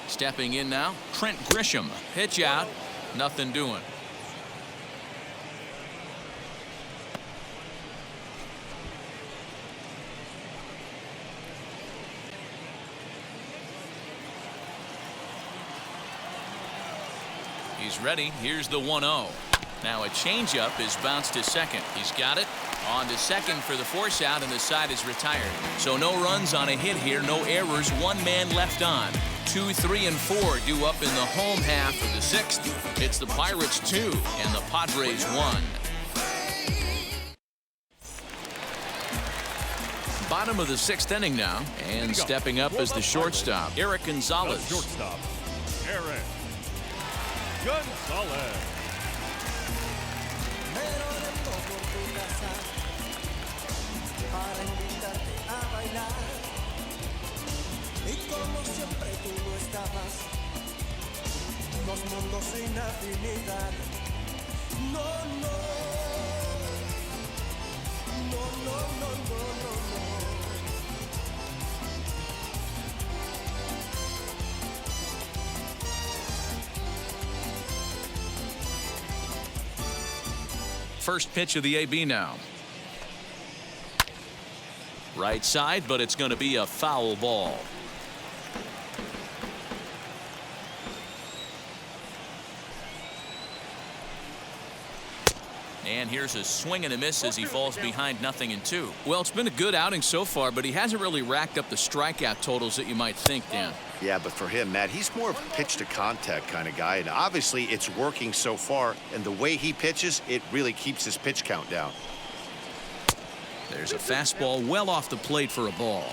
Stepping in now, Trent Grisham. Pitch out, nothing doing. He's ready. Here's the 1-0. Now a changeup is bounced to second. He's got it. On to second for the force out, and the side is retired. So no runs on a hit here, no errors, 1 man left on. 2, 3, and 4 due up in the home half of the 6th. It's the Pirates 2 and the Padres 1. Bottom of the 6th inning now, and stepping up is the shortstop, Eric Gonzalez. Shortstop, Eric Gonzalez. First pitch of the AB now. Right side, but it's going to be a foul ball. And here's a swing and a miss as he falls behind 0-2. Well, it's been a good outing so far, but he hasn't really racked up the strikeout totals that you might think, Dan. Yeah, but for him, Matt, he's more of a pitch to contact kind of guy, and obviously it's working so far, and the way he pitches, it really keeps his pitch count down. There's a fastball well off the plate for a ball.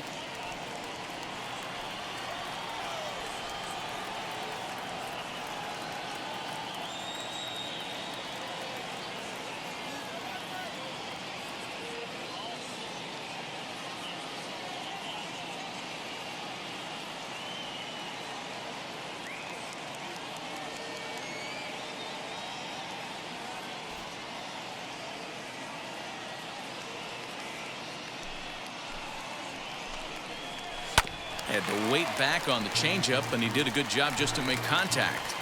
Had to wait back on the changeup, and he did a good job just to make contact.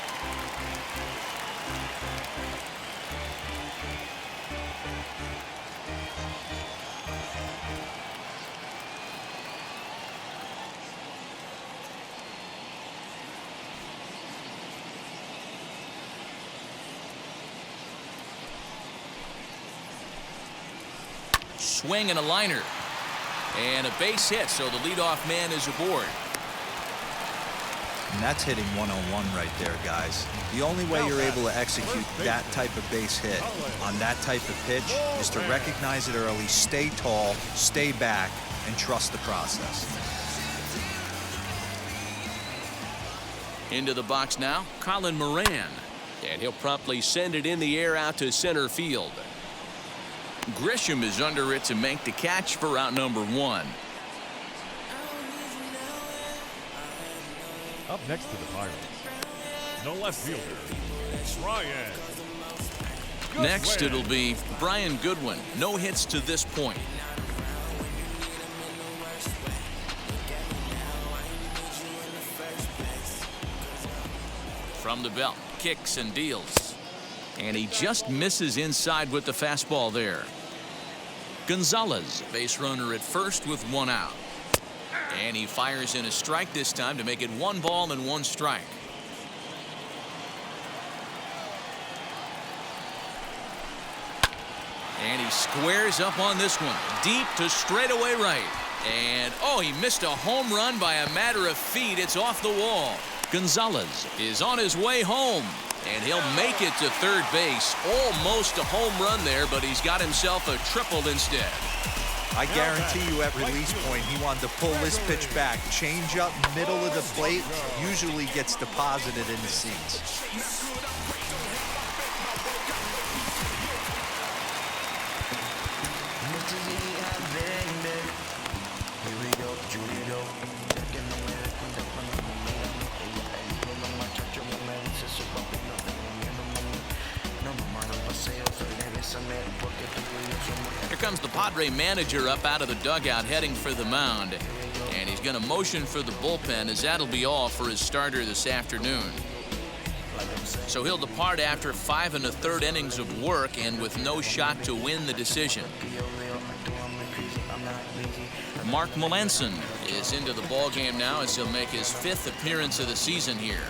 Swing and a liner. And a base hit, so the leadoff man is aboard. And that's hitting one-on-one right there, guys. The only way you're able to execute that type of base hit on that type of pitch is to recognize it early, stay tall, stay back, and trust the process. Into the box now, Colin Moran. And he'll promptly send it in the air out to center field. Grisham is under it to make the catch for out number 1. Up next to the Pirates, no left fielder, Brian. Next it'll be Brian Goodwin. No hits to this point. From the belt, kicks and deals. And he just misses inside with the fastball there. Gonzalez, base runner at first with 1 out. And he fires in a strike this time to make it 1 ball and 1 strike. And he squares up on this one. Deep to straightaway right. And, oh, he missed a home run by a matter of feet. It's off the wall. Gonzalez is on his way home. And he'll make it to third base. Almost a home run there, but he's got himself a triple instead. I guarantee you at release point, he wanted to pull this pitch back. Change up middle of the plate usually gets deposited in the seats. Here comes the Padre manager up out of the dugout heading for the mound. And he's going to motion for the bullpen, as that'll be all for his starter this afternoon. So he'll depart after 5 1/3 innings of work and with no shot to win the decision. Mark Melanson is into the ballgame now as he'll make his 5th appearance of the season here.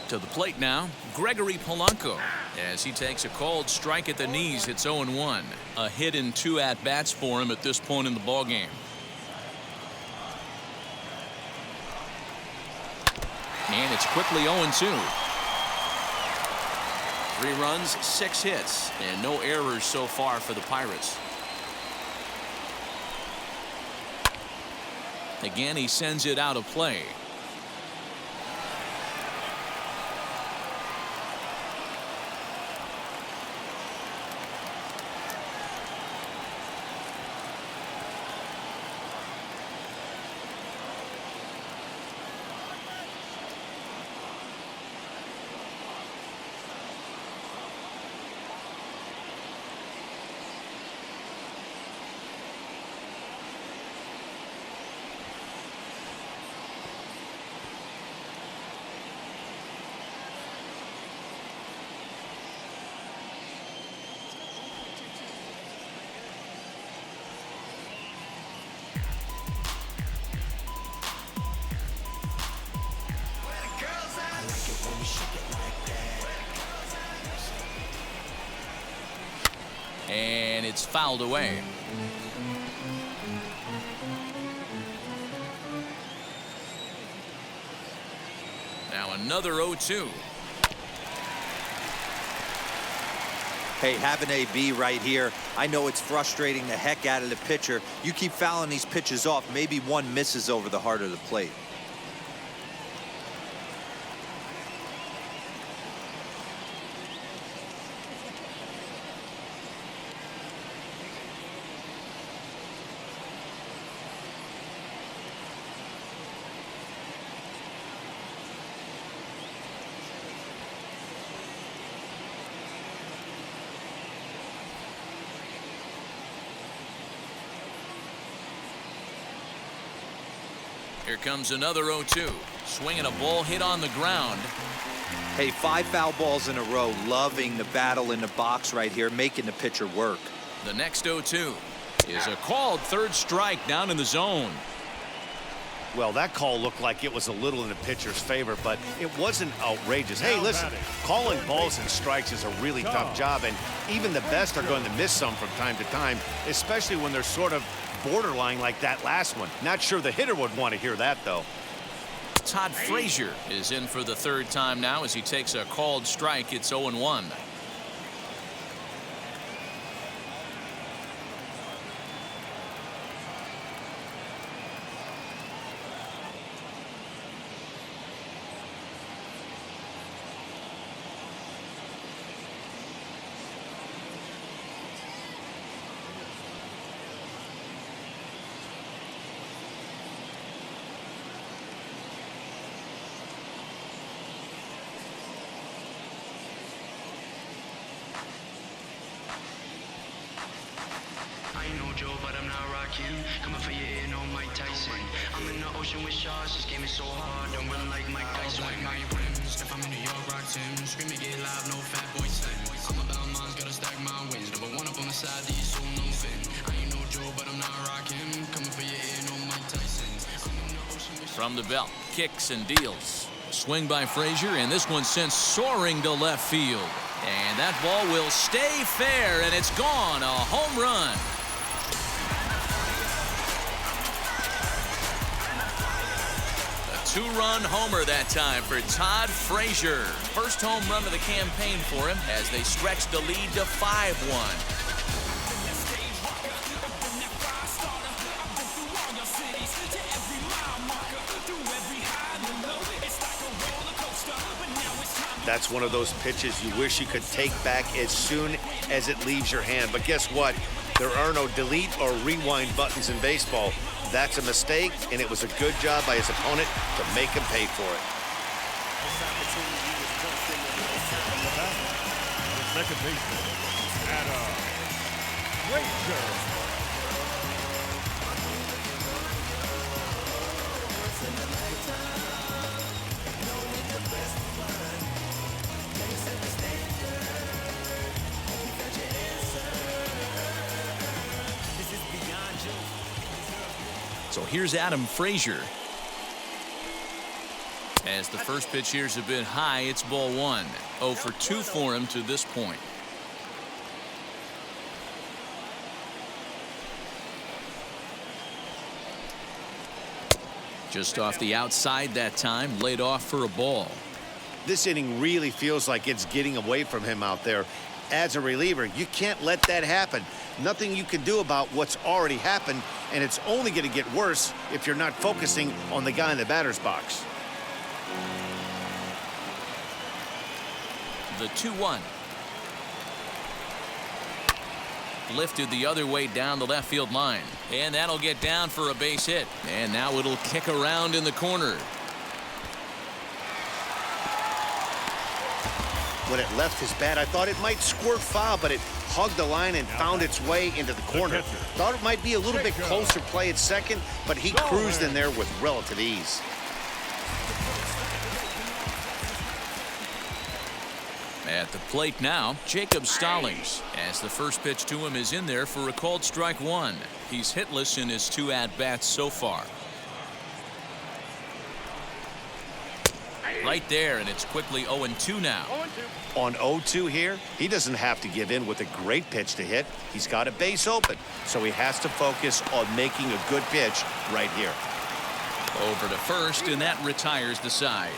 To the plate now, Gregory Polanco, as he takes a called strike at the knees. It's 0-1. A hit in 2 at-bats for him at this point in the ballgame. And it's quickly 0-2. 3 runs, 6 hits, and no errors so far for the Pirates. Again, he sends it out of play. And it's fouled away. Now another 0-2. Hey, have an AB right here. I know it's frustrating the heck out of the pitcher. You keep fouling these pitches off, maybe one misses over the heart of the plate. Here comes another 0-2. Swinging a ball hit on the ground. Hey, 5 foul balls in a row. Loving the battle in the box right here, making the pitcher work. The next 0-2 is a called third strike down in the zone. Well, that call looked like it was a little in the pitcher's favor, but it wasn't outrageous. Hey, listen, calling balls and strikes is a really tough job, and even the best are going to miss some from time to time, especially when they're sort of borderline like that last one. Not sure the hitter would want to hear that, though. Todd Frazier is in for the third time now as he takes a called strike. It's 0-1. Joe, but I'm not rocking. Coming for your ear, no Mike Tyson. I'm in the ocean with sharks. This game is so hard. Don't run like Mike Tyson. Like my rims. If I'm in New York, rock Tim. Screaming, get live, no fat boy slim. I'm a Belmont's gotta stack my wins. Number 1 up on the side, these so no fin. I ain't no Joe, but I'm not rocking. Coming for your ear, no Mike Tyson. I'm in the ocean with From the belt, kicks and deals. Swing by Frazier, and this one sent soaring to left field. And that ball will stay fair, and it's gone. A home run. Two-run homer that time for Todd Frazier. First home run of the campaign for him as they stretch the lead to 5-1. That's one of those pitches you wish you could take back as soon as it leaves your hand. But guess what? There are no delete or rewind buttons in baseball. That's a mistake, and it was a good job by his opponent to make him pay for it. Second baseman, Adam Frazier. So here's Adam Frazier. As the first pitch here's a bit high, it's ball 1. 0 for 2 for him to this point. Just off the outside that time, laid off for a ball. This inning really feels like it's getting away from him out there. As a reliever, you can't let that happen. Nothing you can do about what's already happened, and it's only going to get worse if you're not focusing on the guy in the batter's box. The 2-1. Lifted the other way down the left field line. And that'll get down for a base hit. And now it'll kick around in the corner. When it left his bat, I thought it might squirt foul, but it hugged the line and found its way into the corner. Thought it might be a little bit closer play at second, but he cruised in there with relative ease. At the plate now, Jacob Stallings, as the first pitch to him is in there for a called strike 1. He's hitless in his 2 at-bats so far. Right there, and it's quickly 0-2 now. On 0-2 here, he doesn't have to give in with a great pitch to hit. He's got a base open, so he has to focus on making a good pitch right here. Over to first, and that retires the side.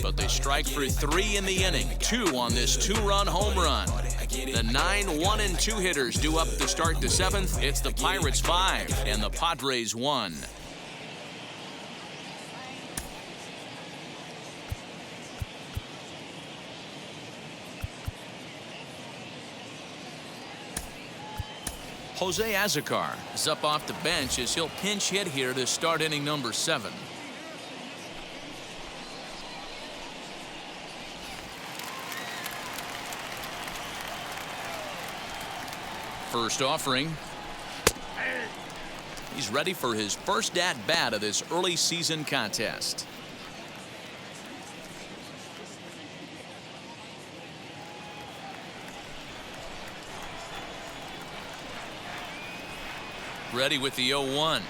But they strike for 3 in the inning, 2 on this 2-run home run. The 9 1-2 hitters due up to start the 7th. It's the Pirates 5 and the Padres 1. Jose Azocar is up off the bench as he'll pinch hit here to start inning number 7. First offering. He's ready for his first at-bat of this early season contest. Ready with the 0-1.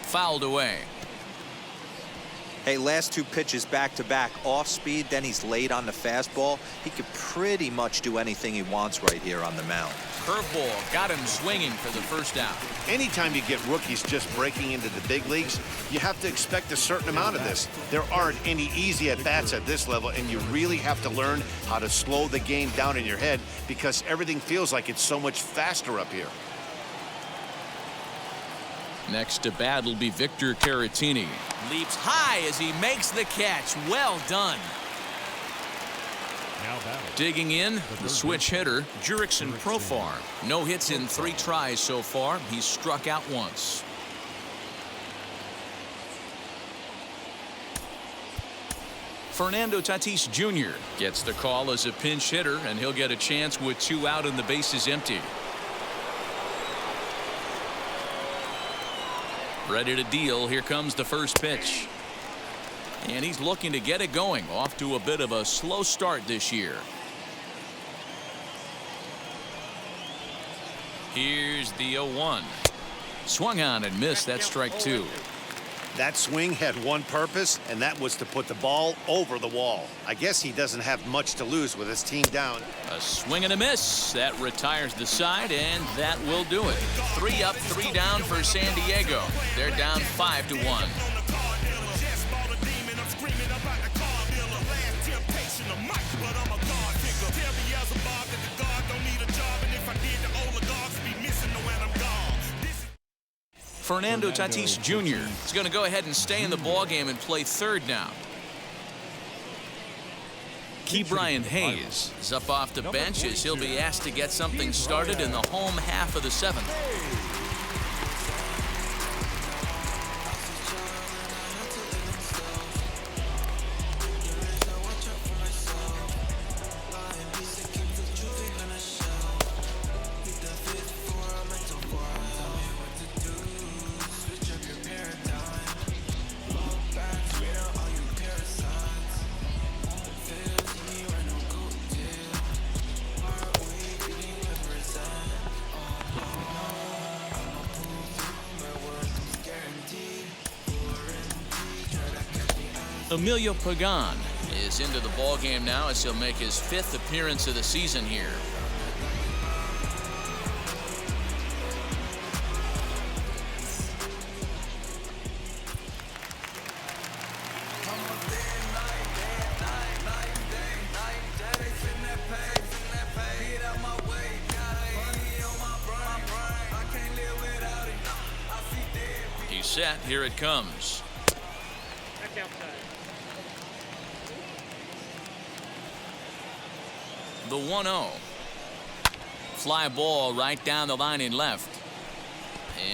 Fouled away. Hey, last two pitches back-to-back, off speed, then he's late on the fastball. He could pretty much do anything he wants right here on the mound. Curveball got him swinging for the first out. Anytime you get rookies just breaking into the big leagues, you have to expect a certain amount of this. There aren't any easy at-bats at this level, and you really have to learn how to slow the game down in your head because everything feels like it's so much faster up here. Next to bat will be Victor Caratini. Leaps high as he makes the catch. Well done. Now batting. Digging in, the switch hitter, Jurickson Profar. No hits in 3 tries so far. He's struck out once. Fernando Tatis Jr. gets the call as a pinch hitter, and he'll get a chance with 2 out and the bases empty. Ready to deal. Here comes the first pitch. And he's looking to get it going. Off to a bit of a slow start this year. Here's the 0-1. Swung on and missed. That's strike 2. That swing had one purpose, and that was to put the ball over the wall. I guess he doesn't have much to lose with his team down. A swing and a miss. That retires the side, and that will do it. 3 up, 3 down for San Diego. They're down 5-1. Fernando Tatis Jr. is going to go ahead and stay in the ballgame and play third now. Ke'Bryan Hayes is up off the bench as he'll be asked to get something started in the home half of the 7th. Emilio Pagan is into the ballgame now as he'll make his 5th appearance of the season here. He's set. Here it comes. The 1-0. Fly ball right down the line in left.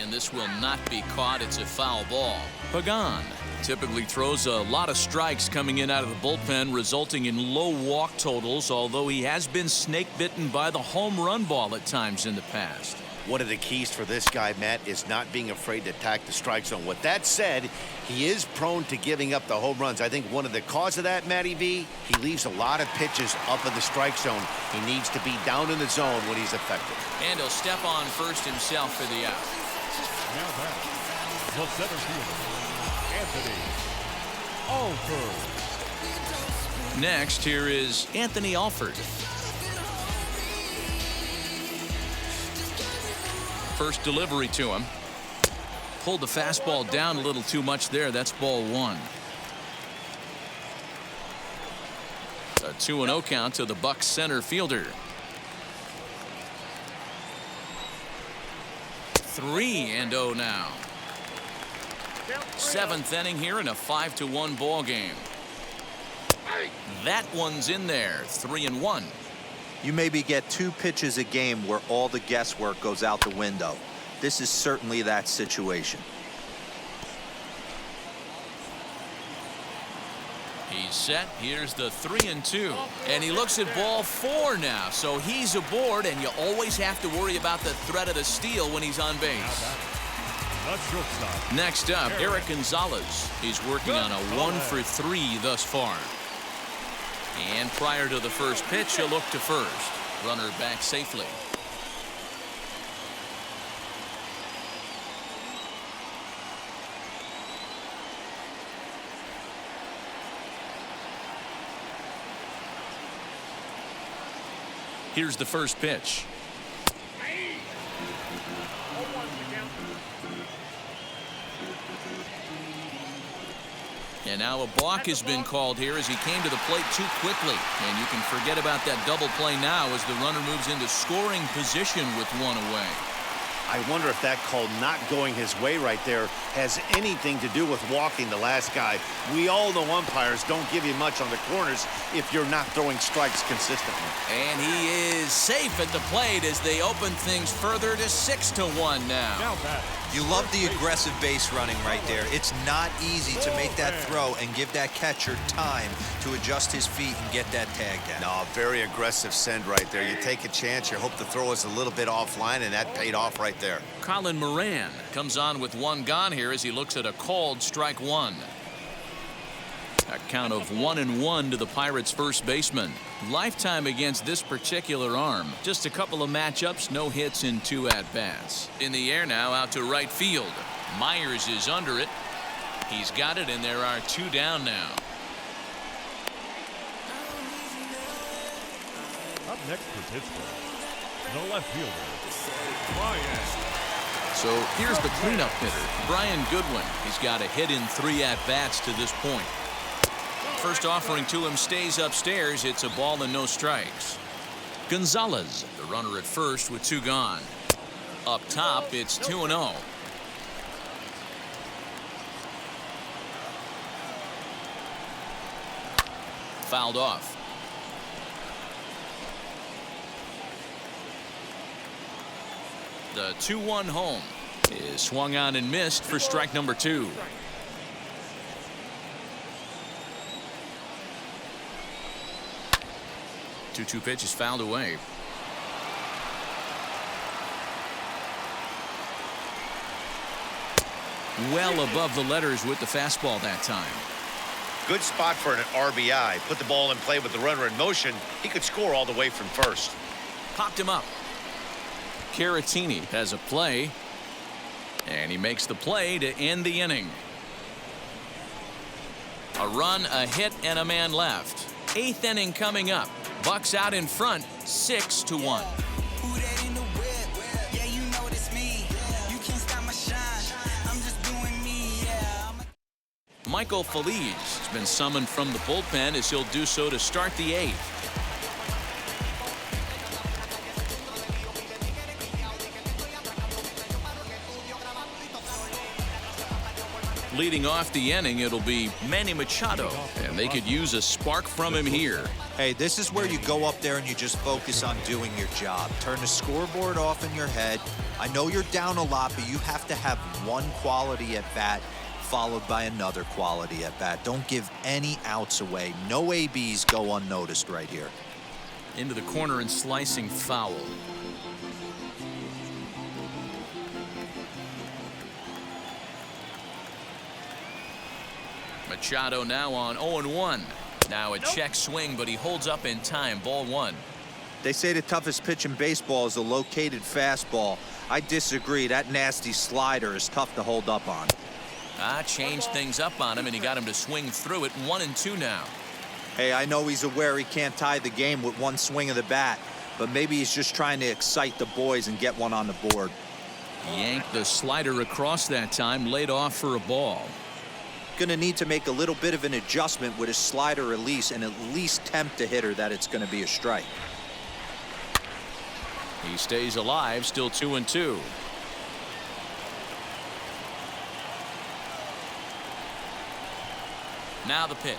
And this will not be caught. It's a foul ball. Pagan typically throws a lot of strikes coming in out of the bullpen, resulting in low walk totals, although he has been snake bitten by the home run ball at times in the past. One of the keys for this guy, Matt, is not being afraid to attack the strike zone. With that said, he is prone to giving up the home runs. I think one of the cause of that, Matty V, he leaves a lot of pitches up in the strike zone. He needs to be down in the zone when he's effective. And he'll step on first himself for the out. Now batting. The center fielder, Anthony Alford. Next, here is Anthony Alford. First delivery to him. Pulled the fastball down a little too much there. That's ball 1. A 2-0 count to the Bucs center fielder. 3-0 now. 7th inning here in a 5-1 ball game. That one's in there. 3-1. You maybe get 2 pitches a game where all the guesswork goes out the window. This is certainly that situation. He's set. Here's the 3-2. And he looks at ball 4 now. So he's aboard, and you always have to worry about the threat of the steal when he's on base. Next up, Eric Gonzalez. He's working on a 1-for-3 thus far. And prior to the first pitch, he'll look to first. Runner back safely. Here's the first pitch. And now a balk has been called here as he came to the plate too quickly. And you can forget about that double play now as the runner moves into scoring position with 1 away. I wonder if that call not going his way right there has anything to do with walking the last guy. We all know umpires don't give you much on the corners if you're not throwing strikes consistently. And he is safe at the plate as they open things further to 6-1 now. You love the aggressive base running right there. It's not easy to make that throw and give that catcher time to adjust his feet and get that tag down. No, very aggressive send right there. You take a chance, you hope the throw is a little bit offline, and that paid off right there. Colin Moran comes on with 1 gone here as he looks at a called strike 1. A count of 1-1 to the Pirates' first baseman. Lifetime against this particular arm. Just a couple of matchups, no hits in 2 at-bats. In the air now, out to right field. Myers is under it. He's got it, and there are 2 down now. Up next for Pittsburgh, the left fielder, Brian. So here's the cleanup hitter, Brian Goodwin. He's got a hit in 3 at-bats to this point. First offering to him stays upstairs. It's a ball and no strikes. Gonzalez, the runner at first with 2 gone. Up top, it's 2-0. Fouled off. The 2-1 home is swung on and missed for strike number 2. 2-2 pitch is fouled away. Well above the letters with the fastball that time. Good spot for an RBI. Put the ball in play with the runner in motion. He could score all the way from first. Popped him up. Caratini has a play. And he makes the play to end the inning. A run, a hit, and a man left. 8th inning coming up. Bucks out in front, 6-1. Michael Feliz has been summoned from the bullpen as he'll do so to start the 8th. Leading off the inning, it'll be Manny Machado, and they could use a spark from him here. Hey, this is where you go up there and you just focus on doing your job. Turn the scoreboard off in your head. I know you're down a lot, but you have to have one quality at bat followed by another quality at bat. Don't give any outs away. No ABs go unnoticed right here. Into the corner and slicing foul. Machado now on 0-1. Now a check swing, but he holds up in time. Ball 1. They say the toughest pitch in baseball is a located fastball. I disagree. That nasty slider is tough to hold up on. Changed things up on him, and he got him to swing through it. 1-2 now. Hey, I know he's aware he can't tie the game with one swing of the bat, but maybe he's just trying to excite the boys and get one on the board. Yanked the slider across that time, laid off for a ball. Going to need to make a little bit of an adjustment with his slider release and at least tempt the hitter that it's going to be a strike. He stays alive, still 2-2. Now the pitch.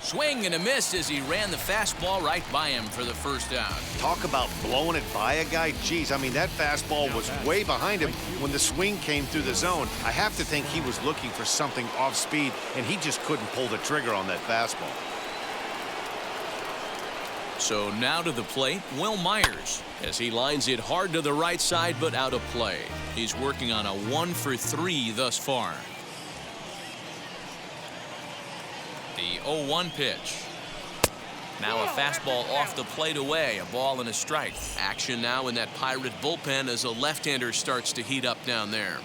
Swing and a miss as he ran the fastball right by him for the first out. Talk about blowing it by a guy. Geez, I mean, that fastball was way behind him when the swing came through the zone. I have to think he was looking for something off speed, and he just couldn't pull the trigger on that fastball. So now to the plate, Will Myers, as he lines it hard to the right side but out of play. He's working on a 1-for-3 thus far. The 0-1 pitch. Now a fastball off the plate away, a ball and a strike. Action now in that Pirate bullpen as a left-hander starts to heat up down there.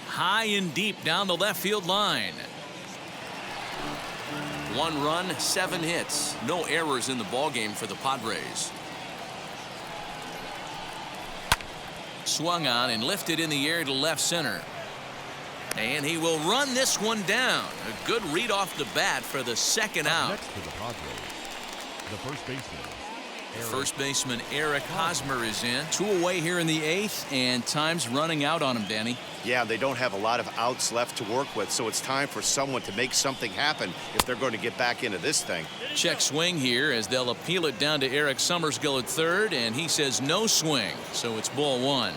High and deep down the left field line. 1 run, 7 hits. No errors in the ballgame for the Padres. Swung on and lifted in the air to left center. And he will run this one down. A good read off the bat for the second out. Next to the Padres, the first baseman Eric Hosmer is in. 2 away here in the 8th, and time's running out on him, Danny. Yeah, they don't have a lot of outs left to work with, so it's time for someone to make something happen if they're going to get back into this thing. Check swing here as they'll appeal it down to Eric Summersgill at third, and he says no swing, so it's ball 1.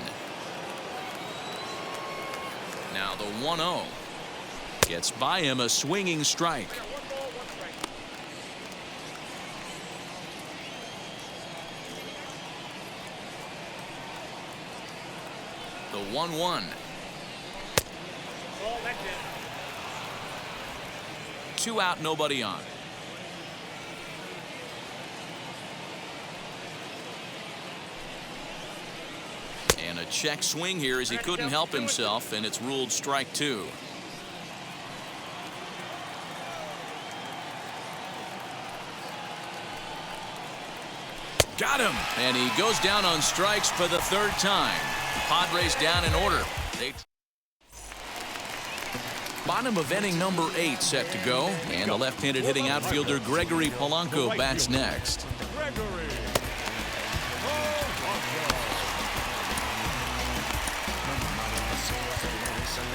Now the 1-0 gets by him, a swinging strike. The 1-1. 2 out, nobody on. And a check swing here as he couldn't help himself, and it's ruled strike 2. Got him, and he goes down on strikes for the 3rd time. Padres down in order. Bottom of inning number 8 set to go, and the left-handed hitting outfielder Gregory Polanco bats next.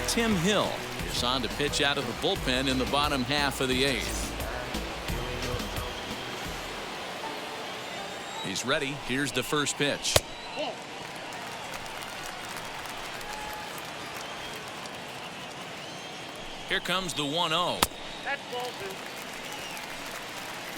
Tim Hill is on to pitch out of the bullpen in the bottom half of the 8th. He's ready. Here's the first pitch. Here comes the 1-0.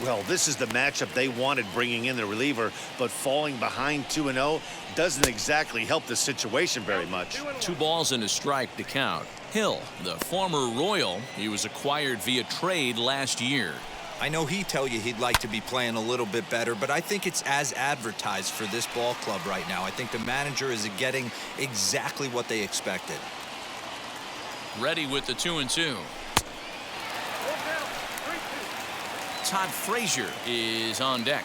Well, this is the matchup they wanted, bringing in the reliever, but falling behind 2-0 doesn't exactly help the situation very much. 2 balls and a strike to count. Hill, the former Royal, he was acquired via trade last year. I know he'd tell you he'd like to be playing a little bit better, but I think it's as advertised for this ball club right now. I think the manager is getting exactly what they expected. Ready with the 2-2. Todd Frazier is on deck.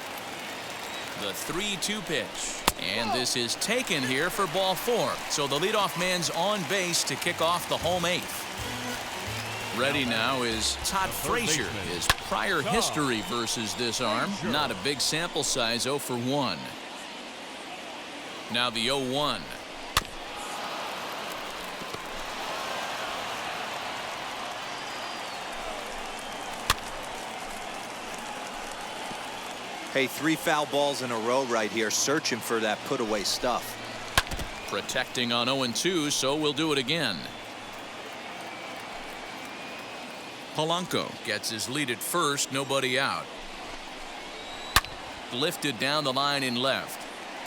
The 3-2 pitch, and this is taken here for ball 4. So the leadoff man's on base to kick off the home 8th. Ready now is Todd Frazier. His prior history versus this arm, not a big sample size, 0 for 1. Now the 0-1. Hey, 3 foul balls in a row right here, searching for that put away stuff. Protecting on 0-2, so we'll do it again. Polanco gets his lead at first, nobody out. Lifted down the line in left.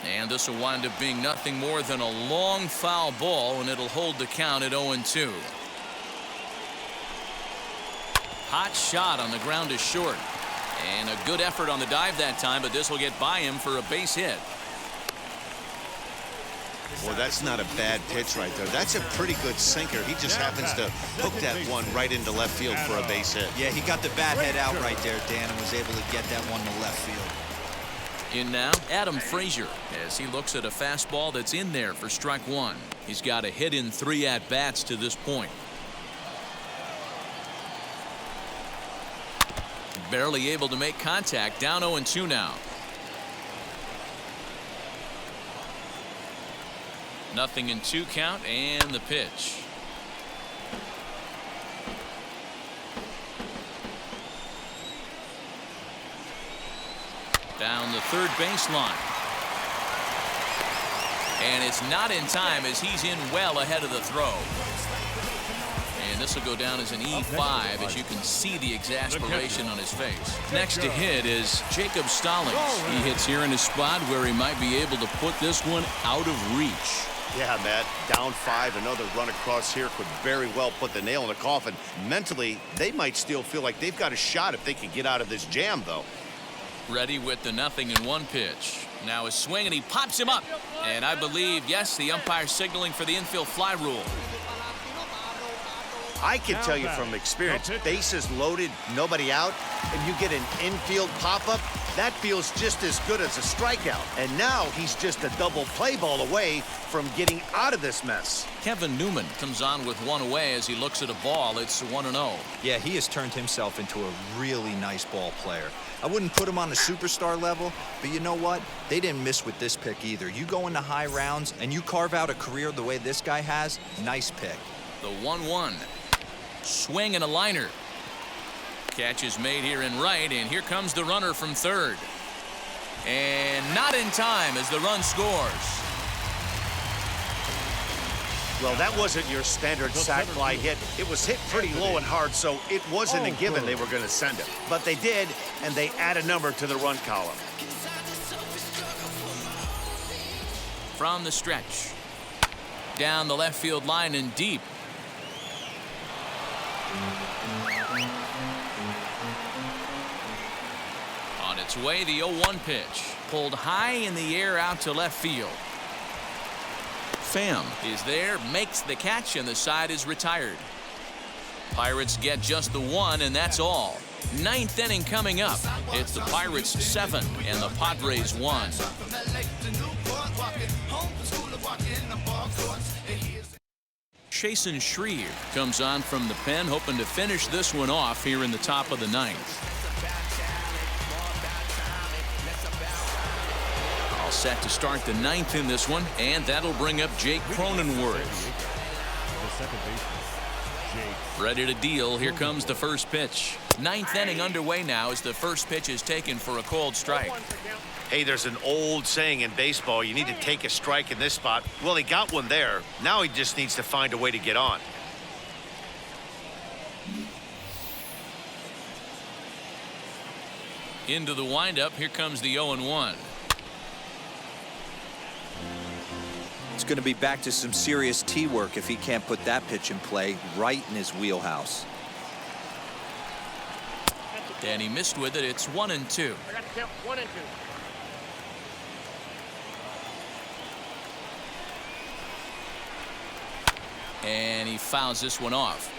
And this will wind up being nothing more than a long foul ball, and it'll hold the count at 0-2. Hot shot on the ground is short. And a good effort on the dive that time, but this will get by him for a base hit. Well, that's not a bad pitch right there. That's a pretty good sinker. He just happens to hook that one right into left field for a base hit. Yeah, he got the bat head out right there, Dan, and was able to get that one to left field. In now, Adam Frazier, as he looks at a fastball that's in there for strike 1. He's got a hit in 3 at-bats to this point. Barely able to make contact, down 0-2 now. Nothing in 2 count, and the pitch. Down the third baseline. And it's not in time as he's in well ahead of the throw. And this will go down as an E5 as you can see the exasperation on his face. Next to hit is Jacob Stallings. He hits here in a spot where he might be able to put this one out of reach. Yeah, Matt, down 5, another run across here could very well put the nail in the coffin. Mentally, they might still feel like they've got a shot if they can get out of this jam, though. Ready with the 0-1 pitch. Now a swing, and he pops him up. And I believe, yes, the umpire signaling for the infield fly rule. I can tell you from experience, bases loaded, nobody out, and you get an infield pop-up, that feels just as good as a strikeout. And now he's just a double play ball away from getting out of this mess. Kevin Newman comes on with one away as he looks at a ball. It's 1-0. Yeah, he has turned himself into a really nice ball player. I wouldn't put him on the superstar level, but you know what? They didn't miss with this pick either. You go into high rounds and you carve out a career the way this guy has, nice pick. The 1-1. Swing and a liner. Catch is made here in right, and here comes the runner from third. And not in time as the run scores. Well, that wasn't your standard sac fly hit. It was hit pretty low and hard, so it wasn't a given they were going to send it. But they did, and they add a number to the run column. From the stretch. Down the left field line and deep. On its way, the 0-1 pitch. Pulled high in the air out to left field. Pham is there, makes the catch, and the side is retired. Pirates get just the 1, and that's all. 9th inning coming up. It's the Pirates 7 and the Padres 1. Chasen Shreve comes on from the pen, hoping to finish this one off here in the top of the 9th. All set to start the 9th in this one, and that'll bring up Jake Cronenworth. Ready to deal. Here comes the first pitch. 9th inning underway now as the first pitch is taken for a called strike. Hey, there's an old saying in baseball, you need to take a strike in this spot. Well, he got one there. Now he just needs to find a way to get on. Into the windup. Here comes the 0-1. It's going to be back to some serious tee work if he can't put that pitch in play right in his wheelhouse. And he missed with it. It's 1-2. I got to count 1 and 2. And he fouls this one off.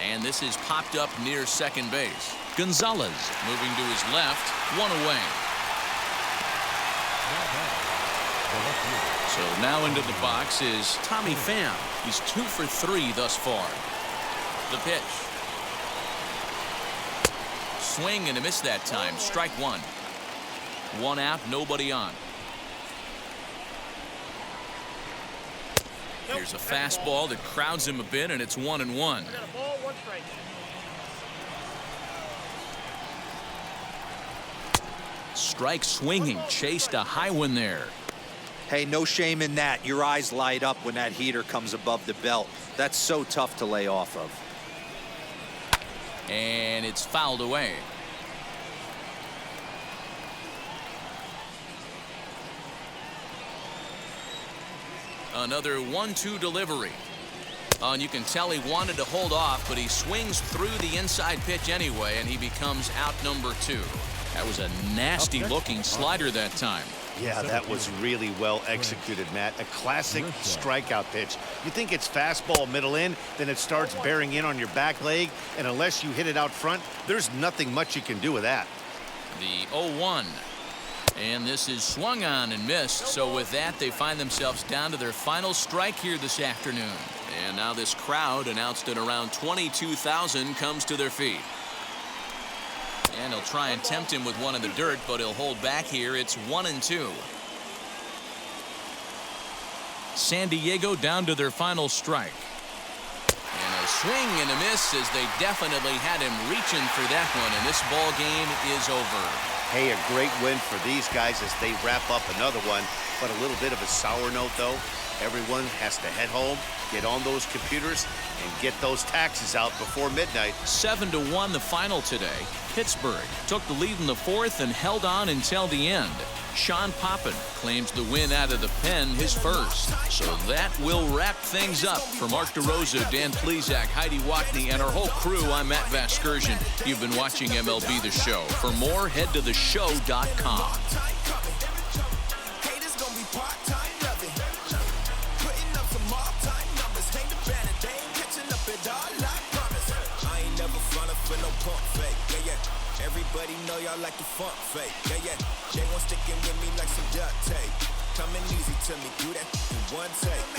And this is popped up near second base. Gonzalez moving to his left, 1 away. So now into the box is Tommy Pham. He's 2 for 3 thus far. The pitch. Swing and a miss that time. Strike 1. 1 out, nobody on. Here's a fastball that crowds him a bit, and it's 1-1. Strike swinging, chased a high one there. Hey, no shame in that. Your eyes light up when that heater comes above the belt. That's so tough to lay off of. And it's fouled away. Another 1-2 delivery. And you can tell he wanted to hold off, but he swings through the inside pitch anyway, and he becomes out number 2. That was a nasty looking slider that time. Yeah, that was really well executed, Matt. A classic strikeout pitch. You think it's fastball middle in, then it starts bearing in on your back leg, and unless you hit it out front, there's nothing much you can do with that. The 0-1. And this is swung on and missed. So with that, they find themselves down to their final strike here this afternoon. And now this crowd, announced at around 22,000, comes to their feet. And he'll try and tempt him with one in the dirt, but he'll hold back here. It's 1-2. San Diego down to their final strike. And a swing and a miss as they definitely had him reaching for that one, and this ball game is over. Hey, a great win for these guys as they wrap up another one, but a little bit of a sour note, though. Everyone has to head home, get on those computers, and get those taxes out before midnight. 7-1 the final today. Pittsburgh took the lead in the fourth and held on until the end. Sean Poppin claims the win out of the pen, his first. So that will wrap things up. For Mark DeRosa, Dan Plesac, Heidi Watney, and our whole crew, I'm Matt Vasgersian. You've been watching MLB The Show. For more, head to theshow.com. Everybody know y'all like the funk fake. Yeah, yeah. They won't stick in with me like some duct tape. Coming easy to me, do that in one take.